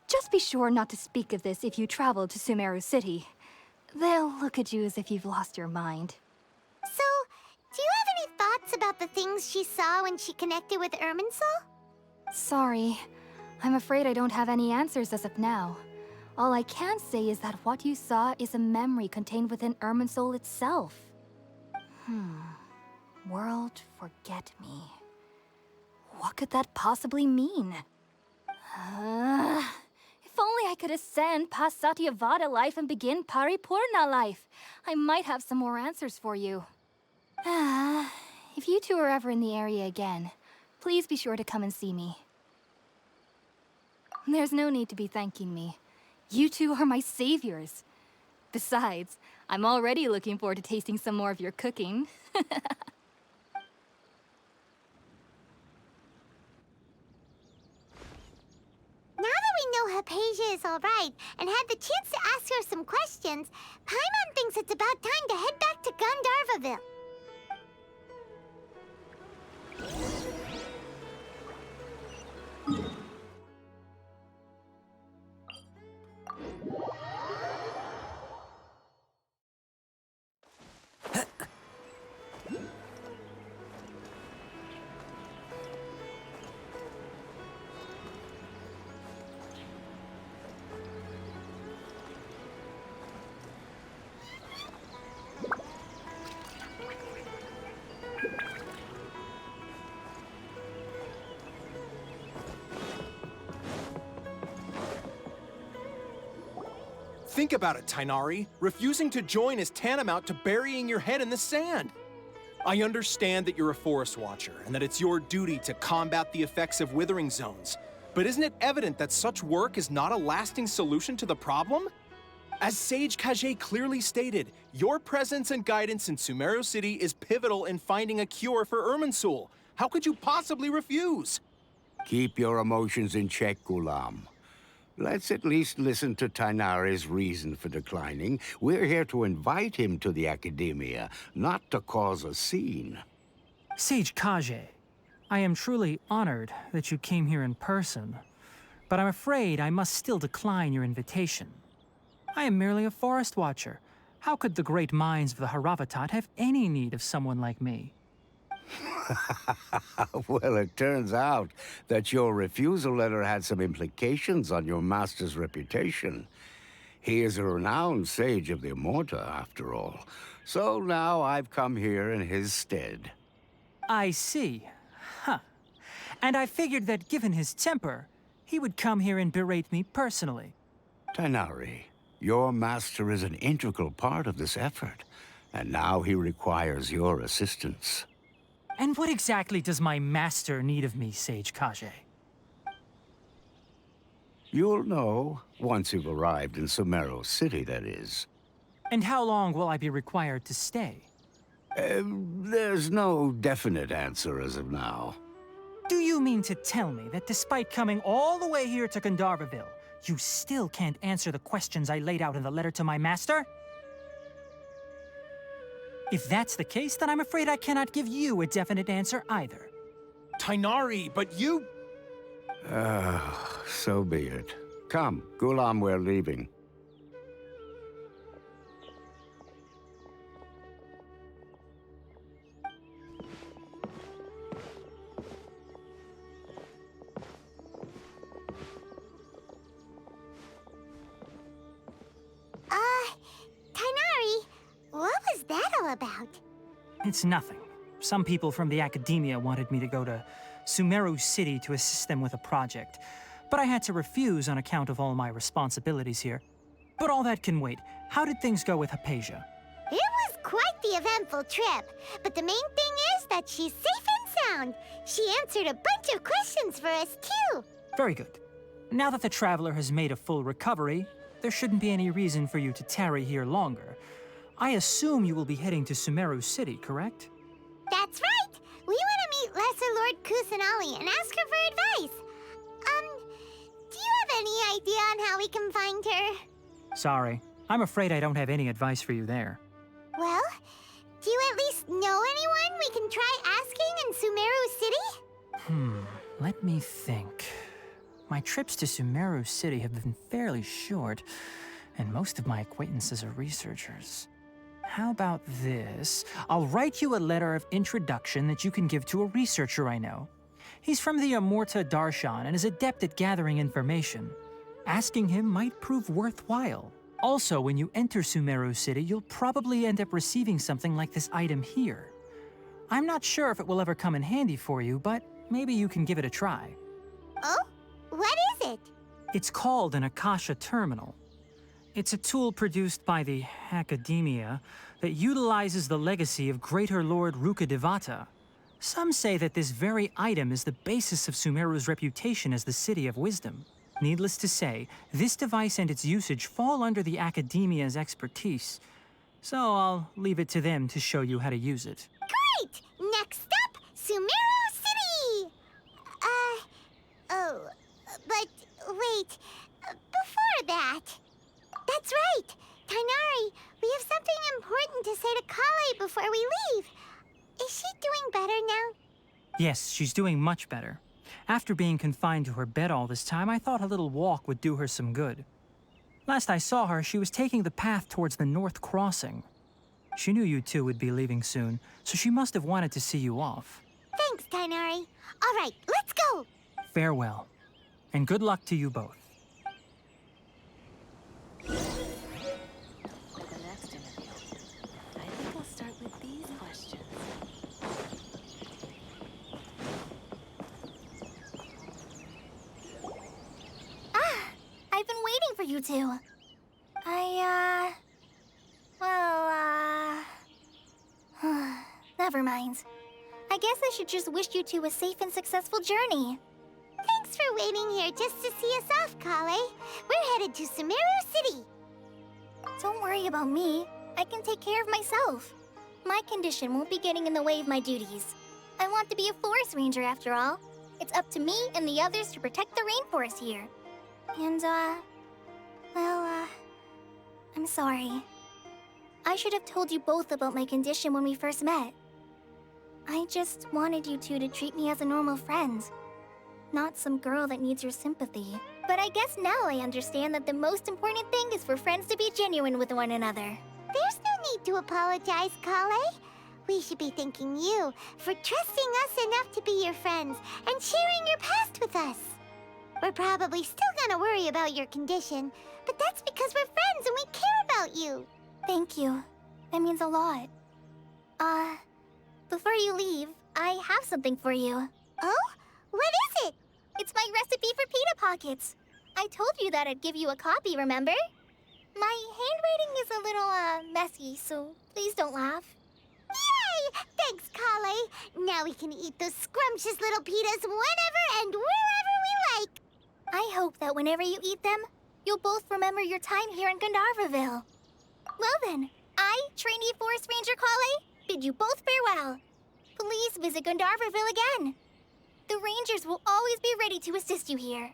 [SPEAKER 8] Just be sure not to speak of this if you travel to Sumeru City. They'll look at you as if you've lost your mind.
[SPEAKER 2] So, do you have any thoughts about the things she saw when she connected with Irminsul?
[SPEAKER 8] Sorry. I'm afraid I don't have any answers as of now. All I can say is that what you saw is a memory contained within Irminsul itself. World forget me. What could that possibly mean? If only I could ascend past Satyavada life and begin Paripurna life. I might have some more answers for you. If you two are ever in the area again, please be sure to come and see me. There's no need to be thanking me. You two are my saviors. Besides, I'm already looking forward to tasting some more of your cooking.
[SPEAKER 2] Now that we know Hypatia is alright and had the chance to ask her some questions, Paimon thinks it's about time to head back to Gandharva Ville.
[SPEAKER 11] Think about it, Tainari. Refusing to join is tantamount to burying your head in the sand. I understand that you're a forest watcher and that it's your duty to combat the effects of withering zones, but isn't it evident that such work is not a lasting solution to the problem? As Sage Kage clearly stated, your presence and guidance in Sumeru City is pivotal in finding a cure for Irminsul. How could you possibly refuse?
[SPEAKER 12] Keep your emotions in check, Gulam. Let's at least listen to Tainari's reason for declining. We're here to invite him to the Academia, not to cause a scene.
[SPEAKER 4] Sage Kage, I am truly honored that you came here in person, but I'm afraid I must still decline your invitation. I am merely a forest watcher. How could the great minds of the Haravatat have any need of someone like me?
[SPEAKER 12] Well, it turns out that your refusal letter had some implications on your master's reputation. He is a renowned sage of the Immorta, after all. So now I've come here in his stead.
[SPEAKER 4] I see. Huh. And I figured that given his temper, he would come here and berate me personally.
[SPEAKER 12] Tainari, your master is an integral part of this effort, and now he requires your assistance.
[SPEAKER 4] And what exactly does my master need of me, Sage Kage?
[SPEAKER 12] You'll know once you've arrived in Sumeru City, that is.
[SPEAKER 4] And how long will I be required to stay?
[SPEAKER 12] There's no definite answer as of now.
[SPEAKER 4] Do you mean to tell me that despite coming all the way here to Gandharva Ville, You still can't answer the questions I laid out in the letter to my master? If that's the case, then I'm afraid I cannot give you a definite answer either.
[SPEAKER 11] Tighnari, but you...
[SPEAKER 12] So be it. Come, Gulam, we're leaving.
[SPEAKER 2] Tighnari, what was that all about?
[SPEAKER 4] It's nothing. Some people from the academia wanted me to go to Sumeru City to assist them with a project, but I had to refuse on account of all my responsibilities here. But all that can wait. How did things go with Hypatia?
[SPEAKER 2] It was quite the eventful trip, but the main thing is that she's safe and sound. She answered a bunch of questions for us, too.
[SPEAKER 4] Very good. Now that the traveler has made a full recovery, there shouldn't be any reason for you to tarry here longer. I assume you will be heading to Sumeru City, correct?
[SPEAKER 2] That's right! We want to meet Lesser Lord Kusanali and ask her for advice. Do you have any idea on how we can find her?
[SPEAKER 4] Sorry. I'm afraid I don't have any advice for you there.
[SPEAKER 2] Well, do you at least know anyone we can try asking in Sumeru City?
[SPEAKER 4] Let me think. My trips to Sumeru City have been fairly short, and most of my acquaintances are researchers. How about this? I'll write you a letter of introduction that you can give to a researcher I know. He's from the Amurta Darshan and is adept at gathering information. Asking him might prove worthwhile. Also, when you enter Sumeru City, you'll probably end up receiving something like this item here. I'm not sure if it will ever come in handy for you, but maybe you can give it a try.
[SPEAKER 2] Oh? What is it?
[SPEAKER 4] It's called an Akasha Terminal. It's a tool produced by the Academia that utilizes the legacy of Greater Lord Rukkhadevata. Some say that this very item is the basis of Sumeru's reputation as the City of Wisdom. Needless to say, this device and its usage fall under the Academia's expertise, so I'll leave it to them to show you how to use it.
[SPEAKER 2] Great! Next up, Sumeru City! But wait, before that... That's right! Tighnari, we have something important to say to Kale before we leave. Is she doing better now?
[SPEAKER 4] Yes, she's doing much better. After being confined to her bed all this time, I thought a little walk would do her some good. Last I saw her, she was taking the path towards the North Crossing. She knew you two would be leaving soon, so she must have wanted to see you off.
[SPEAKER 2] Thanks, Tighnari. All right, let's go!
[SPEAKER 4] Farewell, and good luck to you both.
[SPEAKER 5] For the next interview, I think I'll start with these questions.
[SPEAKER 3] I've been waiting for you two. Never mind. I guess I should just wish you two a safe and successful journey.
[SPEAKER 2] Thanks for waiting here just to see us off, Kale. We're headed to Sumeru City.
[SPEAKER 3] Don't worry about me. I can take care of myself. My condition won't be getting in the way of my duties. I want to be a forest ranger after all. It's up to me and the others to protect the rainforest here. And, I'm sorry. I should have told you both about my condition when we first met. I just wanted you two to treat me as a normal friend. Not some girl that needs your sympathy. But I guess now I understand that the most important thing is for friends to be genuine with one another.
[SPEAKER 2] There's no need to apologize, Kale. We should be thanking you for trusting us enough to be your friends and sharing your past with us. We're probably still gonna worry about your condition, but that's because we're friends and we care about you.
[SPEAKER 3] Thank you. That means a lot. Before you leave, I have something for you.
[SPEAKER 2] Oh? What is it?
[SPEAKER 3] It's my recipe for pita pockets. I told you that I'd give you a copy, remember? My handwriting is a little, messy, so please don't laugh.
[SPEAKER 2] Yay! Thanks, Kale. Now we can eat those scrumptious little pitas whenever and wherever we like.
[SPEAKER 3] I hope that whenever you eat them, you'll both remember your time here in Gandharva Ville. Well then, I, trainee Forest Ranger Kale, bid you both farewell. Please visit Gandharva Ville again. The Rangers will always be ready to assist you here.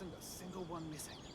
[SPEAKER 6] isn't a single one missing.